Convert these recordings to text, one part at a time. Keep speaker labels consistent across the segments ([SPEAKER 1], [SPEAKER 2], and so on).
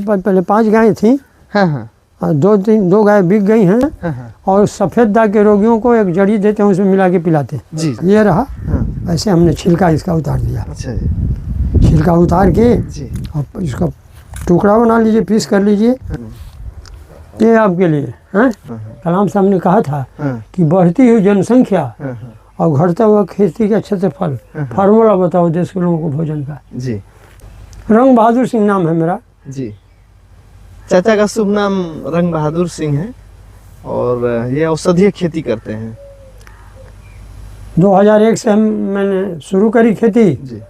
[SPEAKER 1] पहले 5 गायें थी।
[SPEAKER 2] हाँ हाँ।
[SPEAKER 1] 2 गाय बिक गई हैं।
[SPEAKER 2] हाँ।
[SPEAKER 1] और सफ़ेद दाग के रोगियों को एक जड़ी देते हैं, उसमें मिला के पिलाते हैं।
[SPEAKER 2] जी।
[SPEAKER 1] ये रहा।
[SPEAKER 2] हाँ।
[SPEAKER 1] ऐसे हमने छिलका इसका उतार दिया।
[SPEAKER 2] अच्छा जी।
[SPEAKER 1] छिलका उतार के
[SPEAKER 2] जी।
[SPEAKER 1] अब इसका टुकड़ा बना लीजिए, पीस कर लीजिए। ये आपके लिए हैं। कलाम साहब ने कहा था कि बढ़ती हुई जनसंख्या और घटता हुआ खेती के अच्छे से फल, फार्मूला बताओ देश के लोगों को भोजन का।
[SPEAKER 2] जी।
[SPEAKER 1] रंग बहादुर सिंह नाम है मेरा।
[SPEAKER 2] जी। चाचा का शुभ नाम रंग बहादुर सिंह है और ये औषधीय खेती करते हैं।
[SPEAKER 1] 2001 से मैंने शुरू करी खेती
[SPEAKER 2] जी।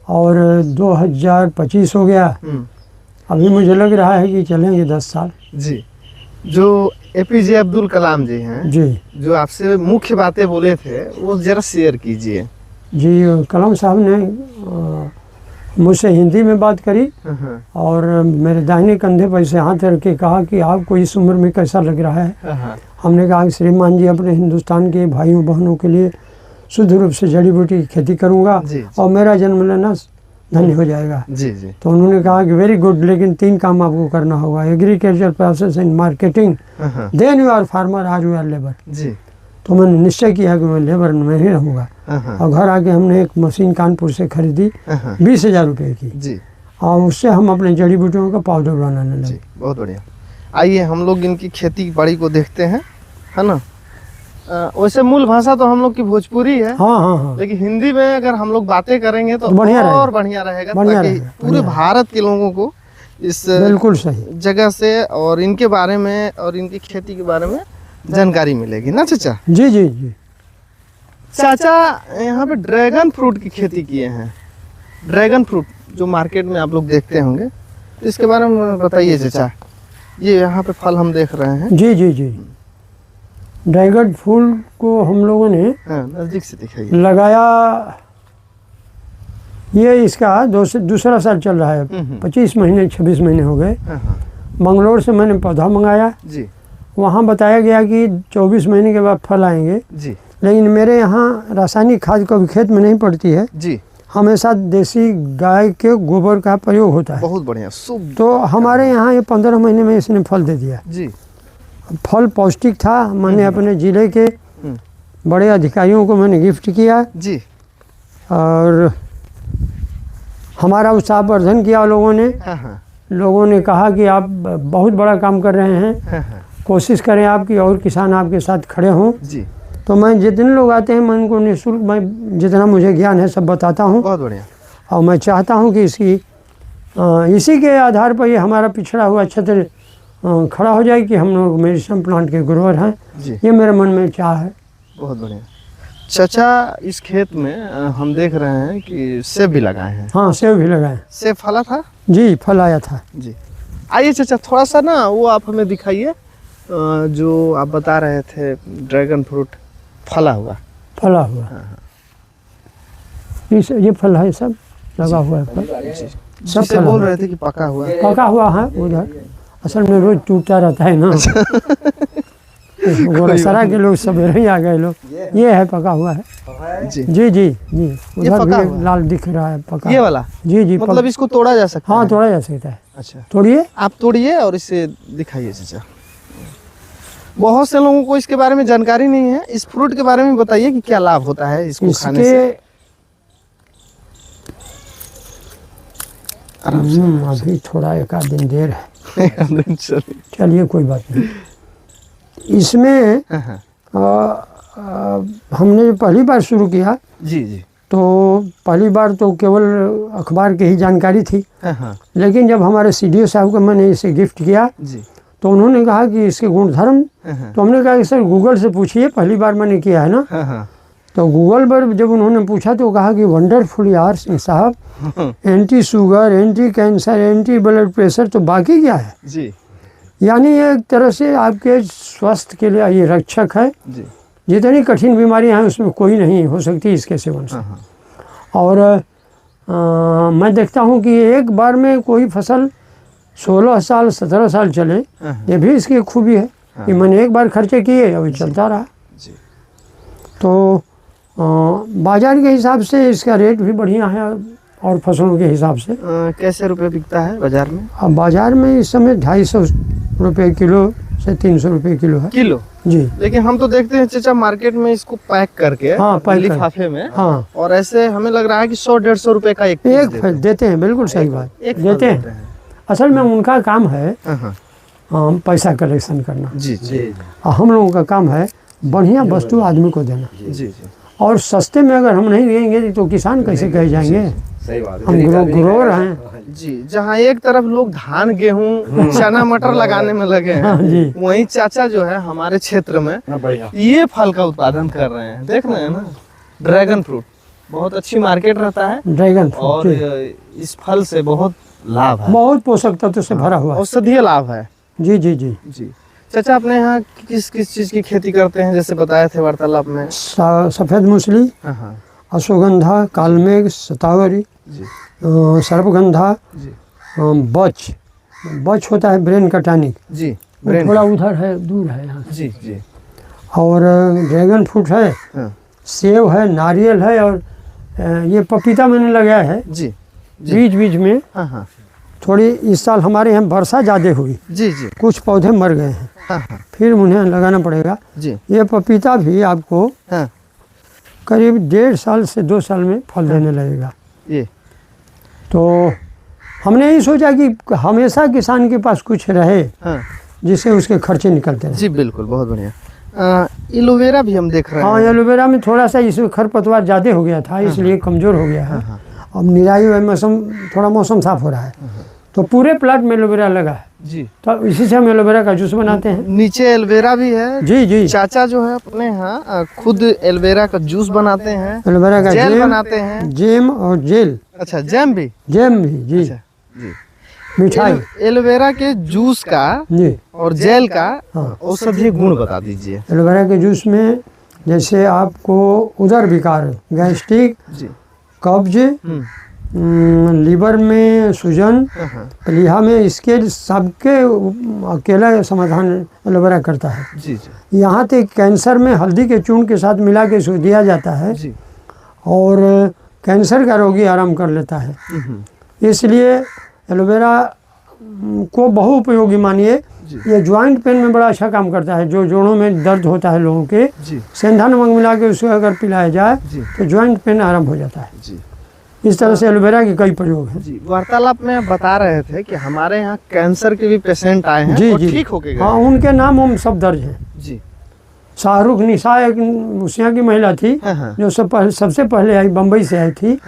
[SPEAKER 1] और 2025 हो गया। अभी मुझे लग रहा है कि चलेंगे 10 साल।
[SPEAKER 2] जी। जो एपीजे अब्दुल कलाम जी हैं
[SPEAKER 1] जी,
[SPEAKER 2] जो आपसे मुख्य बातें बोले थे वो जरा शेयर कीजिए।
[SPEAKER 1] जी कलाम साहब ने मुझसे हिंदी में बात करी और मेरे दाहिने कंधे पर से हाथ रख के कहा कि आपको इस उम्र में कैसा लग रहा है। हमने कहा कि श्रीमान जी, अपने हिंदुस्तान के भाइयों बहनों के लिए शुद्ध रूप से जड़ी बूटी की खेती करूँगा और मेरा जन्म लेना धन्य हो जाएगा।
[SPEAKER 2] जी जी।
[SPEAKER 1] तो उन्होंने कहा कि वेरी गुड, लेकिन 3 काम आपको करना होगा, agriculture process and marketing, then you are farmer are you are labour.
[SPEAKER 2] जी।
[SPEAKER 1] तो मैंने निश्चय किया कि मैं लेबर में ही रहूँगा। और घर आके हमने एक मशीन कानपुर से खरीदी 20,000 रुपये की।
[SPEAKER 2] जी।
[SPEAKER 1] और उससे हम अपने जड़ी बूटियों का पाउडर बनाने लगे।
[SPEAKER 2] बहुत बढ़िया। आइए हम लोग इनकी खेती बाड़ी को देखते हैं, है ना। वैसे मूल भाषा तो हम लोग की भोजपुरी है।
[SPEAKER 1] हाँ।
[SPEAKER 2] लेकिन हिंदी में अगर हम लोग बातें करेंगे तो
[SPEAKER 1] बढ़िया
[SPEAKER 2] और बढ़िया रहेगा, ताकि पूरे भारत के लोगों को इस
[SPEAKER 1] बिल्कुल सही
[SPEAKER 2] जगह से और इनके बारे में और इनकी खेती के बारे में जानकारी मिलेगी ना चाचा।
[SPEAKER 1] जी जी जी।
[SPEAKER 2] चाचा यहाँ पे ड्रैगन फ्रूट की खेती किए हैं। ड्रैगन फ्रूट जो मार्केट में आप लोग देखते होंगे, तो इसके बारे में बताइए चाचा। ये यहाँ पे फल हम देख रहे हैं।
[SPEAKER 1] जी जी जी। ड्रैगन फूल को हम लोगों ने
[SPEAKER 2] नजदीक से दिखाइए
[SPEAKER 1] लगाया। ये इसका दूसरा साल चल रहा है। 25 महीने 26 महीने हो गए। बंगलोर से मैंने पौधा मंगाया
[SPEAKER 2] जी।
[SPEAKER 1] वहाँ बताया गया कि 24 महीने के बाद फल आएंगे
[SPEAKER 2] जी।
[SPEAKER 1] लेकिन मेरे यहाँ रासायनिक खाद कभी खेत में नहीं पड़ती है
[SPEAKER 2] जी।
[SPEAKER 1] हमेशा देसी गाय के गोबर का प्रयोग होता है।
[SPEAKER 2] बहुत बढ़िया शुभ।
[SPEAKER 1] तो हमारे यहाँ ये 15 महीने में इसने फल दे दिया।
[SPEAKER 2] जी।
[SPEAKER 1] फल पौष्टिक था। मैंने अपने ज़िले के बड़े अधिकारियों को मैंने गिफ्ट किया
[SPEAKER 2] जी।
[SPEAKER 1] और हमारा उत्साहवर्धन किया लोगों ने। लोगों ने कहा कि आप बहुत बड़ा काम कर रहे हैं, कोशिश करें आपकी और किसान आपके साथ खड़े हों।
[SPEAKER 2] जी।
[SPEAKER 1] तो मैं जितने लोग आते हैं मैं उनको निःशुल्क, मैं जितना मुझे ज्ञान है सब बताता हूँ।
[SPEAKER 2] बहुत बढ़िया।
[SPEAKER 1] और मैं चाहता हूँ कि इसी के आधार पर ये हमारा पिछड़ा हुआ क्षेत्र खड़ा हो जाए कि हम लोग मेडिसिन प्लांट के ग्रोवर हैं। ये मेरे मन में चाह है।
[SPEAKER 2] बहुत बढ़िया। चाचा इस खेत में हम देख रहे हैं कि सेब भी लगाए हैं।
[SPEAKER 1] हाँ सेब भी लगाए।
[SPEAKER 2] सेब फला था?
[SPEAKER 1] जी फल आया था।
[SPEAKER 2] जी। आइए चाचा थोड़ा सा ना वो आप हमें दिखाइए जो आप बता रहे थे ड्रैगन फ्रूट फला हुआ।
[SPEAKER 1] फला हुआ। ये फल है, सब लगा हुआ है फल।
[SPEAKER 2] सब से बोल रहे थे कि पका हुआ है।
[SPEAKER 1] पका हुआ है उधर, असल में रोज टूटता रहता है ना। गोरसरा के लोग सवेरे ही आ गए लोग। ये है पका हुआ है।
[SPEAKER 2] जी
[SPEAKER 1] जी जी जी। उधर भी लाल दिख रहा है पका।
[SPEAKER 2] ये वाला?
[SPEAKER 1] जी जी।
[SPEAKER 2] मतलब इसको तोड़ा जा सकता है?
[SPEAKER 1] हाँ तोड़ा जा सकता है।
[SPEAKER 2] अच्छा
[SPEAKER 1] तोड़िए,
[SPEAKER 2] आप तोड़िए और इसे दिखाइए चाचा। बहुत से लोगों को इसके बारे में जानकारी नहीं है। इस फ्रूट के बारे में बताइए कि क्या लाभ होता है इसको खाने से।
[SPEAKER 1] अभी थोड़ा एक आध दिन देर है। चलिए कोई बात नहीं। इसमें हमने जो पहली बार शुरू किया
[SPEAKER 2] जी जी,
[SPEAKER 1] तो पहली बार तो केवल अखबार की ही जानकारी थी। लेकिन जब हमारे सीडीओ साहब को मैंने इसे गिफ्ट किया जी, तो उन्होंने कहा कि इसके गुणधर्म, तो हमने कहा कि सर गूगल से पूछिए, पहली बार मैंने किया है ना। तो गूगल पर जब उन्होंने पूछा तो कहा कि वंडरफुल यार सिंह साहब, anti sugar, anti cancer, anti blood pressure, तो बाकी क्या है
[SPEAKER 2] जी।
[SPEAKER 1] यानी ये एक तरह से आपके स्वास्थ्य के लिए ये रक्षक है जी। जितनी कठिन बीमारियां हैं उसमें कोई नहीं हो सकती इसके सेवन से। और मैं देखता हूँ कि एक बार में कोई फसल 16 साल 17 साल चले, ये भी इसकी खूबी है कि मैंने एक बार खर्चे किए अभी चलता रहा जी। तो बाज़ार के हिसाब से इसका रेट भी बढ़िया है और फसलों के हिसाब से।
[SPEAKER 2] कैसे रुपए बिकता है बाजार में?
[SPEAKER 1] अब बाजार में इस समय 250 रुपये किलो से 300 रुपये किलो है।
[SPEAKER 2] किलो?
[SPEAKER 1] जी।
[SPEAKER 2] लेकिन हम तो देखते हैं चाचा मार्केट में इसको पैक करके,
[SPEAKER 1] हाँ, पैक
[SPEAKER 2] लिफाफे में,
[SPEAKER 1] हाँ,
[SPEAKER 2] और ऐसे हमें लग रहा है कि 100-150 रुपए का एक
[SPEAKER 1] देते हैं। बिल्कुल सही बात, देते हैं। असल में उनका काम है पैसा कलेक्शन करना।
[SPEAKER 2] जी जी।
[SPEAKER 1] और हम लोगों का काम है बढ़िया वस्तु आदमी को देना।
[SPEAKER 2] जी जी।
[SPEAKER 1] और सस्ते में अगर हम नहीं देंगे तो किसान कैसे कह जाएंगे?
[SPEAKER 3] सही बात है।
[SPEAKER 1] हम ग्रोवर हैं।
[SPEAKER 2] जी। जहाँ एक तरफ लोग धान, गेहूं, चना मटर लगाने में लगे हैं,
[SPEAKER 1] जी।
[SPEAKER 2] वहीं चाचा जो है हमारे क्षेत्र में ये फल का उत्पादन कर रहे हैं। देख रहे हैं ना, ड्रैगन फ्रूट बहुत अच्छी मार्केट रहता है,
[SPEAKER 1] ड्रैगन
[SPEAKER 2] और
[SPEAKER 1] फ्रूट
[SPEAKER 2] इस फल से बहुत लाभ है,
[SPEAKER 1] बहुत पोषक तत्व से भरा हुआ है।
[SPEAKER 2] औषधीय लाभ है।
[SPEAKER 1] जी जी जी
[SPEAKER 2] जी। चाचा अपने यहाँ किस किस चीज की खेती करते हैं, जैसे बताए थे वार्तालाप में?
[SPEAKER 1] सफ़ेद मूसली,
[SPEAKER 2] हाँ,
[SPEAKER 1] अश्वगंधा, कालमेघ, शतावरी,
[SPEAKER 2] जी
[SPEAKER 1] सर्पगंधा,
[SPEAKER 2] जी
[SPEAKER 1] बच होता है ब्रेन का टॉनिक,
[SPEAKER 2] जी।
[SPEAKER 1] वो थोड़ा उधर है, दूर है यहाँ से।
[SPEAKER 2] जी जी।
[SPEAKER 1] और ड्रैगन फ्रूट है,
[SPEAKER 2] हाँ।
[SPEAKER 1] सेब है, नारियल है, और ये पपीता मैंने लगाया है
[SPEAKER 2] जी जी।
[SPEAKER 1] बीच बीच में।
[SPEAKER 2] हाँ हाँ।
[SPEAKER 1] थोड़ी इस साल हमारे यहाँ वर्षा ज़्यादा हुई,
[SPEAKER 2] जी जी।
[SPEAKER 1] कुछ पौधे मर गए हैं,
[SPEAKER 2] हाँ हाँ।
[SPEAKER 1] फिर उन्हें लगाना पड़ेगा।
[SPEAKER 2] जी।
[SPEAKER 1] ये पपीता भी आपको
[SPEAKER 2] हाँ।
[SPEAKER 1] करीब 1.5 साल से 2 साल में फल देने लगेगा।
[SPEAKER 2] ये
[SPEAKER 1] तो हमने यही सोचा कि हमेशा किसान के पास कुछ रहे,
[SPEAKER 2] हाँ।
[SPEAKER 1] जिससे उसके खर्चे निकलते रहे।
[SPEAKER 2] जी बिल्कुल, बहुत बढ़िया। एलोवेरा भी हम देख रहे
[SPEAKER 1] हाँ,
[SPEAKER 2] हैं।
[SPEAKER 1] एलोवेरा में थोड़ा सा इसमें खरपतवार ज़्यादा हो गया था, इसलिए कमज़ोर हो गया है। अब निराई हुआ मौसम साफ हो रहा है, तो पूरे प्लाट में एलोवेरा लगा है।
[SPEAKER 2] जी।
[SPEAKER 1] तो इसी से हम एलोवेरा का जूस बनाते हैं।
[SPEAKER 2] नीचे एलोवेरा भी है।
[SPEAKER 1] जी जी।
[SPEAKER 2] चाचा जो है अपने यहाँ खुद एलोवेरा का जूस बनाते हैं,
[SPEAKER 1] एलोवेरा का
[SPEAKER 2] जेल बनाते हैं।
[SPEAKER 1] जेम और जेल।
[SPEAKER 2] अच्छा, जैम भी?
[SPEAKER 1] जेम भी, जी।
[SPEAKER 2] अच्छा, जी।
[SPEAKER 1] मिठाई।
[SPEAKER 2] एलोवेरा के जूस का
[SPEAKER 1] जी
[SPEAKER 2] और जेल का
[SPEAKER 1] हाँ।
[SPEAKER 2] औषधीय गुण बता दीजिए।
[SPEAKER 1] एलोवेरा के जूस में जैसे आपको उदर विकार, गैस्ट्रिक,
[SPEAKER 2] जी।
[SPEAKER 1] कब्ज, लीवर में सूजन, प्लीहा में, इसके सबके अकेला समाधान एलोवेरा करता है।
[SPEAKER 2] जी जी।
[SPEAKER 1] यहाँ तक कैंसर में हल्दी के चूर्ण के साथ मिला के इसको दिया जाता है,
[SPEAKER 2] जी।
[SPEAKER 1] और कैंसर का रोगी आराम कर लेता है। इसलिए एलोवेरा को बहुउपयोगी मानिए। ये ज्वाइंट पेन में बड़ा अच्छा काम करता है, जो जोड़ों में दर्द होता है लोगों के, सेंधा नमक मिला के उसको अगर पिलाया जाए तो ज्वाइंट पेन आराम हो जाता है।
[SPEAKER 2] जी।
[SPEAKER 1] इस तरह से एलोवेरा के कई प्रयोग हैं।
[SPEAKER 2] जी। वार्तालाप में बता रहे थे कि हमारे यहाँ कैंसर के भी पेशेंट आए हैं
[SPEAKER 1] जी
[SPEAKER 2] और
[SPEAKER 1] जी
[SPEAKER 2] ठीक होके गए।
[SPEAKER 1] हाँ, उनके नाम हम सब दर्ज हैं।
[SPEAKER 2] जी।
[SPEAKER 1] शाहरुख निशा एक उसिया की महिला थी, जो सबसे पहले आई, बम्बई से आई थी।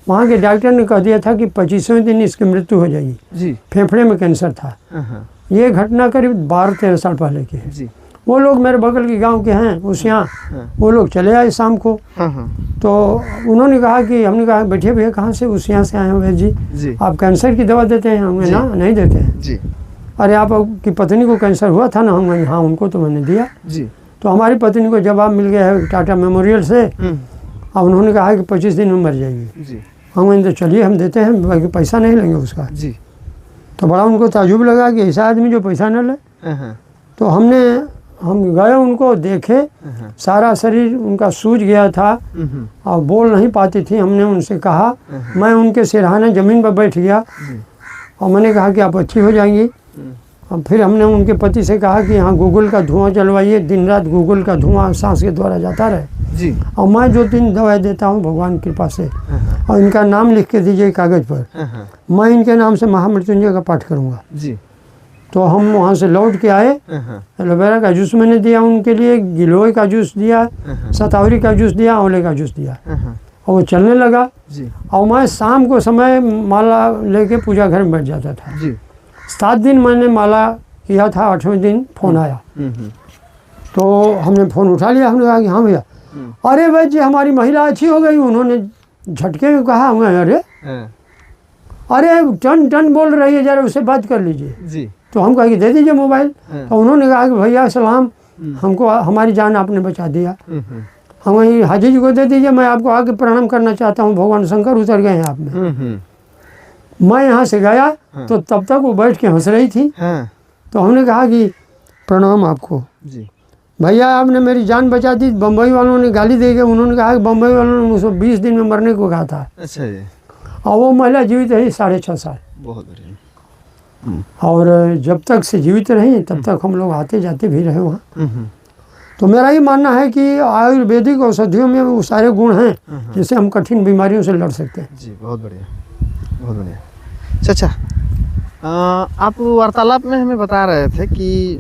[SPEAKER 1] वहाँ के डॉक्टर ने कह दिया था कि 25वें दिन इसकी मृत्यु हो जाएगी।
[SPEAKER 2] जी।
[SPEAKER 1] फेफड़े में कैंसर था। ये घटना करीब 12-13 साल पहले की है।
[SPEAKER 2] जी।
[SPEAKER 1] वो लोग मेरे बगल के गांव के हैं उसिया, वो लोग चले आए शाम को। तो उन्होंने कहा कि, हमने कहा बैठे भैया कहाँ से? उसिया से आए हैं। भैया जी आप कैंसर की दवा देते हैं? हमें ना नहीं देते हैं।
[SPEAKER 2] जी।
[SPEAKER 1] अरे आपकी पत्नी को कैंसर हुआ था ना? हम हाँ, उनको तो मैंने दिया।
[SPEAKER 2] जी।
[SPEAKER 1] तो हमारी पत्नी को जवाब मिल गया है टाटा मेमोरियल से। अब उन्होंने कहा कि 25 दिन में मर जाएगी।
[SPEAKER 2] जी।
[SPEAKER 1] हम तो चलिए हम देते हैं, बाकी पैसा नहीं लेंगे उसका।
[SPEAKER 2] जी।
[SPEAKER 1] तो बड़ा उनको ताजुब लगा कि ऐसा आदमी जो पैसा न ले। तो हम गए, उनको देखे, सारा शरीर उनका सूज गया था और बोल नहीं पाती थी। हमने उनसे कहा, मैं उनके सिरहाने ज़मीन पर बैठ गया और मैंने कहा कि आप अच्छी हो जाएंगी। और फिर हमने उनके पति से कहा कि यहाँ गूगल का धुआं चलवाइए, दिन रात गूगल का धुआं सांस के द्वारा जाता रहे।
[SPEAKER 2] जी।
[SPEAKER 1] और मैं जो दिन दवाई देता हूँ भगवान की कृपा से, और इनका नाम लिख के दीजिए कागज़ पर, मैं इनके नाम से महामृत्युंजय का पाठ करूँगा। जी। तो हम वहाँ से लौट के आए, एलोवेरा का जूस मैंने दिया उनके लिए, गिलोय का जूस दिया, शतावरी का जूस दिया, आंवले का जूस दिया, और वो चलने लगा। जी। और मैं शाम को समय माला लेके पूजा घर में बैठ जाता था। जी। 7 दिन मैंने माला किया था, 8वें दिन फ़ोन आया। तो हमने फ़ोन उठा लिया, हमने कहा कि हाँ भैया। अरे भाई जी हमारी महिला अच्छी हो गई। उन्होंने झटके में कहा, अरे टन टन बोल रही है, जरा उससे बात कर लीजिए। जी। तो हम कहा कि दे दीजिए मोबाइल। तो उन्होंने कहा कि भैया सलाम, हमको हमारी जान आपने बचा दिया, हम वही हाजी जी को दे दीजिए, मैं आपको आके प्रणाम करना चाहता हूँ, भगवान शंकर उतर गए हैं आप में। मैं यहाँ से गया तो तब तक वो बैठ के हंस रही थी। तो हमने कहा कि प्रणाम आपको जी भैया, आपने मेरी जान बचा दी। बम्बई वालों ने गाली दे के उन्होंने कहा कि बम्बई वालों ने मुझे 20 दिन में मरने को कहा था। अच्छा जी। और वो महिला जीवित रही 6.5 साल।
[SPEAKER 2] बहुत बढ़िया।
[SPEAKER 1] और जब तक से जीवित रही तब तक हम लोग आते जाते भी रहे वहाँ। तो मेरा ये मानना है कि आयुर्वेदिक औषधियों में वो सारे गुण हैं जिससे हम कठिन बीमारियों से लड़ सकते हैं।
[SPEAKER 2] जी, बहुत बढ़िया, बहुत बढ़िया। चाचा, आप वार्तालाप में हमें बता रहे थे कि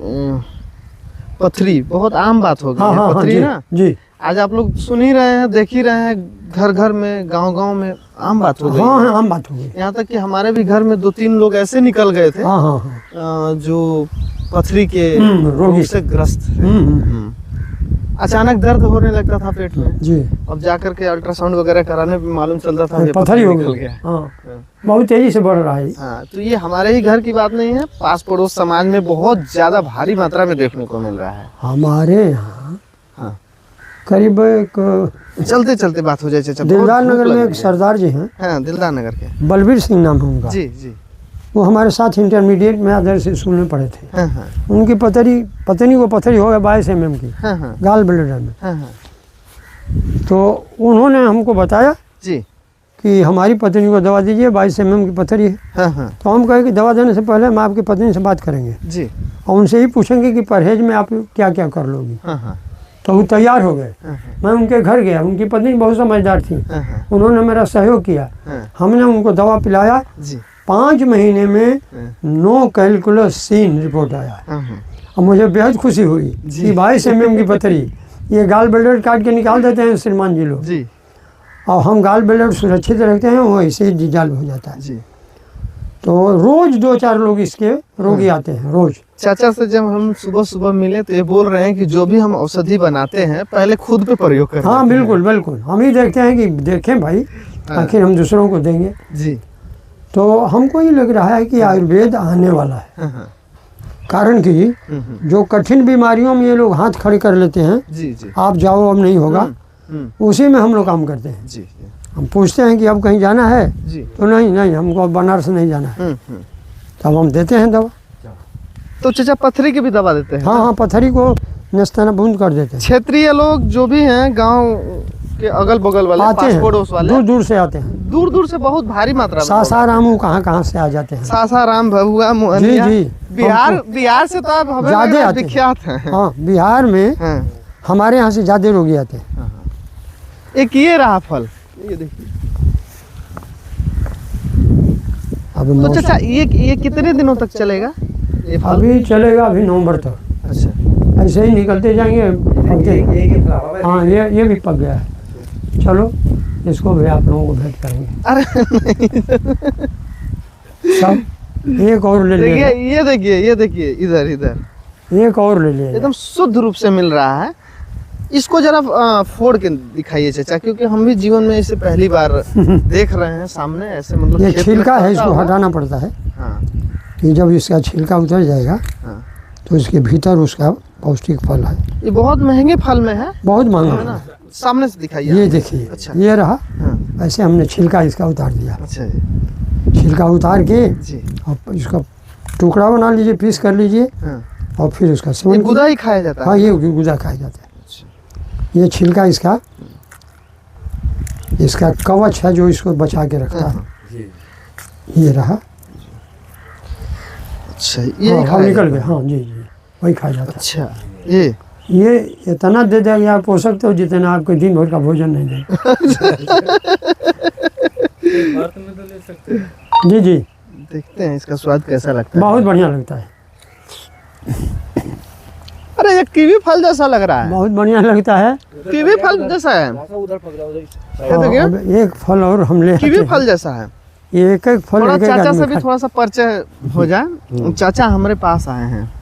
[SPEAKER 2] पथरी बहुत आम बात हो गई है।
[SPEAKER 1] हाँ,
[SPEAKER 2] पथरी
[SPEAKER 1] जी,
[SPEAKER 2] ना
[SPEAKER 1] जी,
[SPEAKER 2] आज आप लोग सुन ही रहे हैं, देख ही रहे हैं, घर घर में, गांव गांव में आम बात हो गई।
[SPEAKER 1] हाँ हाँ, आम बात हो गई।
[SPEAKER 2] यहाँ तक कि हमारे भी घर में 2-3 लोग ऐसे निकल गए थे,
[SPEAKER 1] हाँ हाँ हाँ,
[SPEAKER 2] जो पथरी के
[SPEAKER 1] रोगी
[SPEAKER 2] रोग से ग्रस्त थे। अचानक दर्द होने लगता था पेट में
[SPEAKER 1] जी।
[SPEAKER 2] अब जाकर के अल्ट्रासाउंड वगैरह कराने पे मालूम चलता था कि
[SPEAKER 1] पथरी हो
[SPEAKER 2] निकल
[SPEAKER 1] गई।
[SPEAKER 2] गया।
[SPEAKER 1] हाँ, बहुत तेजी से बढ़ रहा है।
[SPEAKER 2] हाँ, तो ये हमारे ही घर की बात नहीं है, पास पड़ोस समाज में बहुत ज्यादा भारी मात्रा में देखने को मिल रहा है।
[SPEAKER 1] हमारे यहाँ
[SPEAKER 2] हाँ,
[SPEAKER 1] करीब एक
[SPEAKER 2] चलते चलते बात हो जाए चाचा। बहुत
[SPEAKER 1] दिलदार
[SPEAKER 2] भूख
[SPEAKER 1] नगर
[SPEAKER 2] लग
[SPEAKER 1] में
[SPEAKER 2] रही
[SPEAKER 1] एक
[SPEAKER 2] है।
[SPEAKER 1] सरदार जी हैं,
[SPEAKER 2] हाँ, दिलदार नगर के।
[SPEAKER 1] बलबीर सिंह नाम है उनका।
[SPEAKER 2] जी जी।
[SPEAKER 1] वो हमारे साथ इंटरमीडिएट में आदर्श स्कूल में पढ़े थे।
[SPEAKER 2] हाँ हाँ
[SPEAKER 1] उनकी पत्नी को पथरी हो गया 22 mm की,
[SPEAKER 2] हाँ हाँ
[SPEAKER 1] गाल ब्लेडर में।
[SPEAKER 2] हाँ हाँ।
[SPEAKER 1] तो उन्होंने हमको बताया
[SPEAKER 2] जी।
[SPEAKER 1] कि हमारी पत्नी को दवा दीजिए, 22 mm की पथरी है।
[SPEAKER 2] हाँ हाँ।
[SPEAKER 1] तो हम कहे कि दवा देने से पहले हम आपकी पत्नी से बात करेंगे
[SPEAKER 2] जी।
[SPEAKER 1] और उनसे ही पूछेंगे कि परहेज में आप क्या क्या कर लोगी।
[SPEAKER 2] हाँ हाँ
[SPEAKER 1] तो वो तैयार हो गए।
[SPEAKER 2] हाँ
[SPEAKER 1] मैं उनके घर गया, उनकी पत्नी बहुत समझदार थी,
[SPEAKER 2] हाँ हाँ
[SPEAKER 1] उन्होंने मेरा सहयोग किया।
[SPEAKER 2] हाँ।
[SPEAKER 1] हमने उनको दवा पिलाया।
[SPEAKER 2] जी।
[SPEAKER 1] 5 महीने में
[SPEAKER 2] हाँ।
[SPEAKER 1] नो कैलकुलस सीन रिपोर्ट आया
[SPEAKER 2] हाँ हाँ।
[SPEAKER 1] और मुझे बेहद खुशी हुई कि 22 mm की पथरी, ये गाल ब्लेडर काट के निकाल देते हैं श्रीमान जी लोग,
[SPEAKER 2] जी
[SPEAKER 1] और हम गाल ब्लेडर सुरक्षित रखते हैं, वो ऐसे ही डिजाल्व हो जाता है।
[SPEAKER 2] जी।
[SPEAKER 1] तो रोज 2-4 लोग इसके रोगी आते हैं रोज।
[SPEAKER 2] चाचा से जब हम सुबह सुबह मिले तो ये बोल रहे हैं कि जो भी हम औषधि बनाते हैं पहले खुद पे प्रयोग करें।
[SPEAKER 1] हाँ बिल्कुल बिल्कुल, हम ही देखते हैं कि देखें भाई, आखिर हम दूसरों को देंगे।
[SPEAKER 2] जी।
[SPEAKER 1] तो हमको ये लग रहा है कि आयुर्वेद आने वाला है।
[SPEAKER 2] हाँ हाँ।
[SPEAKER 1] कारण कि जो कठिन बीमारियों में ये लोग हाथ खड़े कर लेते हैं,
[SPEAKER 2] जी जी।
[SPEAKER 1] आप जाओ अब नहीं होगा, उसी में हम लोग काम करते हैं।
[SPEAKER 2] जी
[SPEAKER 1] हम पूछते हैं कि अब कहीं जाना है,
[SPEAKER 2] जी।
[SPEAKER 1] तो नहीं हमको अब बनारस नहीं जाना है, तब हम देते हैं दवा।
[SPEAKER 2] तो चाचा पथरी की भी दवा देते हैं?
[SPEAKER 1] हाँ हाँ, पथरी को नस्ताना बूंद कर देते हैं।
[SPEAKER 2] क्षेत्रीय लोग जो भी हैं गांव के अगल बगल वाले,
[SPEAKER 1] आते
[SPEAKER 2] पास
[SPEAKER 1] हैं,
[SPEAKER 2] पड़ोस वाले,
[SPEAKER 1] दूर दूर से आते हैं।
[SPEAKER 2] दूर दूर से बहुत भारी मात्रा में।
[SPEAKER 1] सासाराम कहाँ से आ जाते हैं।
[SPEAKER 2] सासाराम, भभुआ, मोहनिया।
[SPEAKER 1] जी,
[SPEAKER 2] बिहार से तो आप हमें
[SPEAKER 1] ज्यादा
[SPEAKER 2] लग रहा है
[SPEAKER 1] आते हैं।
[SPEAKER 2] विख्यात हैं।
[SPEAKER 1] हाँ, बिहार में
[SPEAKER 2] हाँ।
[SPEAKER 1] हमारे यहाँ से ज्यादा रोगी आते हैं।
[SPEAKER 2] एक ये रहा फल, ये देखिए।
[SPEAKER 1] अब
[SPEAKER 2] तो चाचा ये कितने दिनों तक चलेगा ये फल?
[SPEAKER 1] अभी चलेगा, अभी नवंबर तक।
[SPEAKER 2] अच्छा।
[SPEAKER 1] ऐसे ही निकलते जाएंगे, पकते। हाँ, ये भी पक गया है। चलो, इसको भी आप लोगों को भेंट करेंगे।
[SPEAKER 2] अरे
[SPEAKER 1] सब एक और ले
[SPEAKER 2] देखिए,
[SPEAKER 1] लिया,
[SPEAKER 2] ये देखिए इधर
[SPEAKER 1] एक और ले लिया।
[SPEAKER 2] एकदम शुद्ध रूप से मिल रहा है। इसको जरा फोड़ के दिखाइए चाचा, क्योंकि हम भी जीवन में इसे पहली बार देख रहे हैं सामने ऐसे, मतलब
[SPEAKER 1] ये
[SPEAKER 2] खेत में
[SPEAKER 1] छिलका है,
[SPEAKER 2] फलता
[SPEAKER 1] इसको
[SPEAKER 2] हुआ।
[SPEAKER 1] हटाना पड़ता है।
[SPEAKER 2] हाँ
[SPEAKER 1] कि जब इसका छिलका उतर जाएगा
[SPEAKER 2] हाँ।
[SPEAKER 1] तो इसके भीतर उसका पौष्टिक फल है।
[SPEAKER 2] ये बहुत महंगे फल में है
[SPEAKER 1] बहुत महंगा
[SPEAKER 2] है ना?
[SPEAKER 1] है।
[SPEAKER 2] सामने से दिखाइए।
[SPEAKER 1] ये देखिए,
[SPEAKER 2] अच्छा।
[SPEAKER 1] ये रहा।
[SPEAKER 2] हाँ।
[SPEAKER 1] ऐसे हमने छिलका इसका उतार दिया।
[SPEAKER 2] अच्छा जी।
[SPEAKER 1] छिलका उतार के
[SPEAKER 2] जी।
[SPEAKER 1] और इसका टुकड़ा बना लीजिए, पीस कर लीजिए,
[SPEAKER 2] हाँ।
[SPEAKER 1] और फिर उसका
[SPEAKER 2] ये
[SPEAKER 1] सेवन
[SPEAKER 2] गुदा ही खाया जाता
[SPEAKER 1] हाँ,
[SPEAKER 2] है?
[SPEAKER 1] ये गुदा खाया जाता है।
[SPEAKER 2] अच्छा।
[SPEAKER 1] ये छिलका इसका कवच है जो इसको बचा के रखता है। ये रहा।
[SPEAKER 2] अच्छा, ये
[SPEAKER 1] हाँ,
[SPEAKER 2] खाया
[SPEAKER 1] निकल
[SPEAKER 2] जाता
[SPEAKER 1] गया। हाँ जी, वही खाया जाता
[SPEAKER 2] अच्छा,
[SPEAKER 1] ये इतना दे देंगे आप पोषक, तो जितना आपको दिन भर का भोजन नहीं देंगे। जी जी,
[SPEAKER 2] देखते हैं इसका स्वाद कैसा लगता है।
[SPEAKER 1] बहुत बढ़िया लगता है,
[SPEAKER 2] अरे ये कीवी फल जैसा लग रहा है।
[SPEAKER 1] बहुत बढ़िया लगता है।
[SPEAKER 2] कीवी फल जैसा है। ये देखिए,
[SPEAKER 1] अब एक फल और हम ले आते
[SPEAKER 2] कीवी
[SPEAKER 1] हैं।
[SPEAKER 2] फल जैसा है।
[SPEAKER 1] ये एक फल
[SPEAKER 2] थोड़ा
[SPEAKER 1] एक
[SPEAKER 2] चाचा
[SPEAKER 1] आदमी
[SPEAKER 2] से भी
[SPEAKER 1] खा-
[SPEAKER 2] थोड़ा सा परिचय हो जाए। चाचा हमारे पास आए हैं,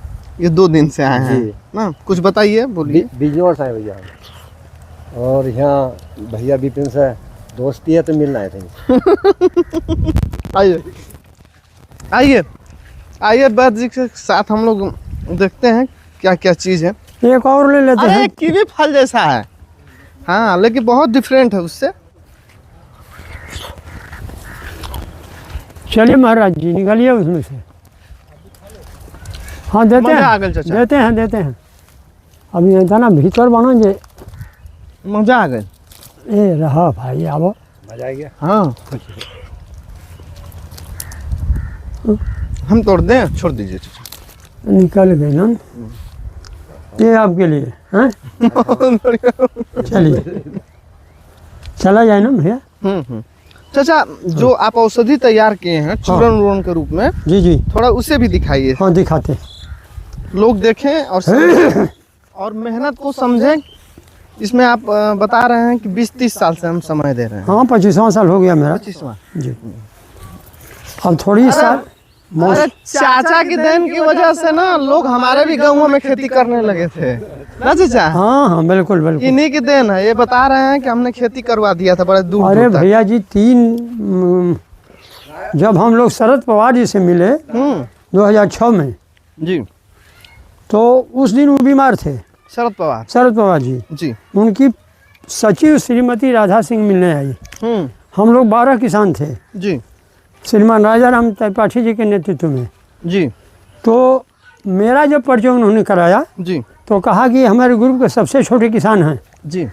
[SPEAKER 2] ये 2 दिन से आए हैं ना, कुछ बताइए, बोलिए।
[SPEAKER 3] बिजनौर से है भैया, और यहाँ भैया विपिन से दोस्ती है तो मिलना है थे।
[SPEAKER 2] आइए आइए आइए, वैद्य जी के साथ हम लोग देखते हैं क्या क्या चीज़ है।
[SPEAKER 1] एक और ले लेते
[SPEAKER 2] अरे
[SPEAKER 1] हैं।
[SPEAKER 2] कीवी फल जैसा है, हाँ, लेकिन बहुत डिफरेंट है उससे।
[SPEAKER 1] चलिए महाराज जी, निकालिए उसमें से। हाँ, देते
[SPEAKER 2] मजा आ
[SPEAKER 1] हैं,
[SPEAKER 2] गया चाचा।
[SPEAKER 1] देते हैं। अब ये था ना भीतर बना जे,
[SPEAKER 2] मजा आ गया।
[SPEAKER 1] ए रहा भाई, अब
[SPEAKER 3] मजा आ गया।
[SPEAKER 2] हाँ, हम तोड़ दें, छोड़ दीजिए चाचा।
[SPEAKER 1] निकल गए ना, ये आपके लिए हैं। चलिए चला जाए ना भैया।
[SPEAKER 2] चाचा, जो आप औषधि तैयार किए हैं चूरन वूरन के रूप में,
[SPEAKER 1] जी जी,
[SPEAKER 2] थोड़ा उसे भी दिखाइए,
[SPEAKER 1] हाँ दिखाते,
[SPEAKER 2] लोग देखें और समझें और मेहनत को समझें। इसमें आप बता रहे हैं कि 20-30 साल से हम समय दे रहे हैं।
[SPEAKER 1] हाँ 25वां साल हो गया मेरा
[SPEAKER 2] 25वां
[SPEAKER 1] जी। अब थोड़ी साल
[SPEAKER 2] अरे चाचा की देन की वजह से ना लोग हमारे भी गाँव में खेती करने लगे थे ना चाचा।
[SPEAKER 1] हाँ हाँ बिल्कुल बिल्कुल,
[SPEAKER 2] इन्हीं की देन है। ये बता रहे हैं कि हमने खेती करवा दिया था बड़े दूर
[SPEAKER 1] अरे
[SPEAKER 2] दूर तक।
[SPEAKER 1] भैया जी जब हम लोग शरद पवार जी से मिले 2006 में,
[SPEAKER 2] जी,
[SPEAKER 1] तो उस दिन वो बीमार थे,
[SPEAKER 2] शरद पवार
[SPEAKER 1] शरद पवार जी।
[SPEAKER 2] जी।
[SPEAKER 1] उनकी सचिव श्रीमती राधा सिंह मिलने आई। हम लोग 12 किसान थे
[SPEAKER 2] जी
[SPEAKER 1] श्रीमान राजा राम त्रिपाठी जी के नेतृत्व में।
[SPEAKER 2] जी
[SPEAKER 1] तो मेरा जब परिचय उन्होंने कराया
[SPEAKER 2] जी
[SPEAKER 1] तो कहा कि हमारे ग्रुप के सबसे छोटे किसान हैं,
[SPEAKER 2] जी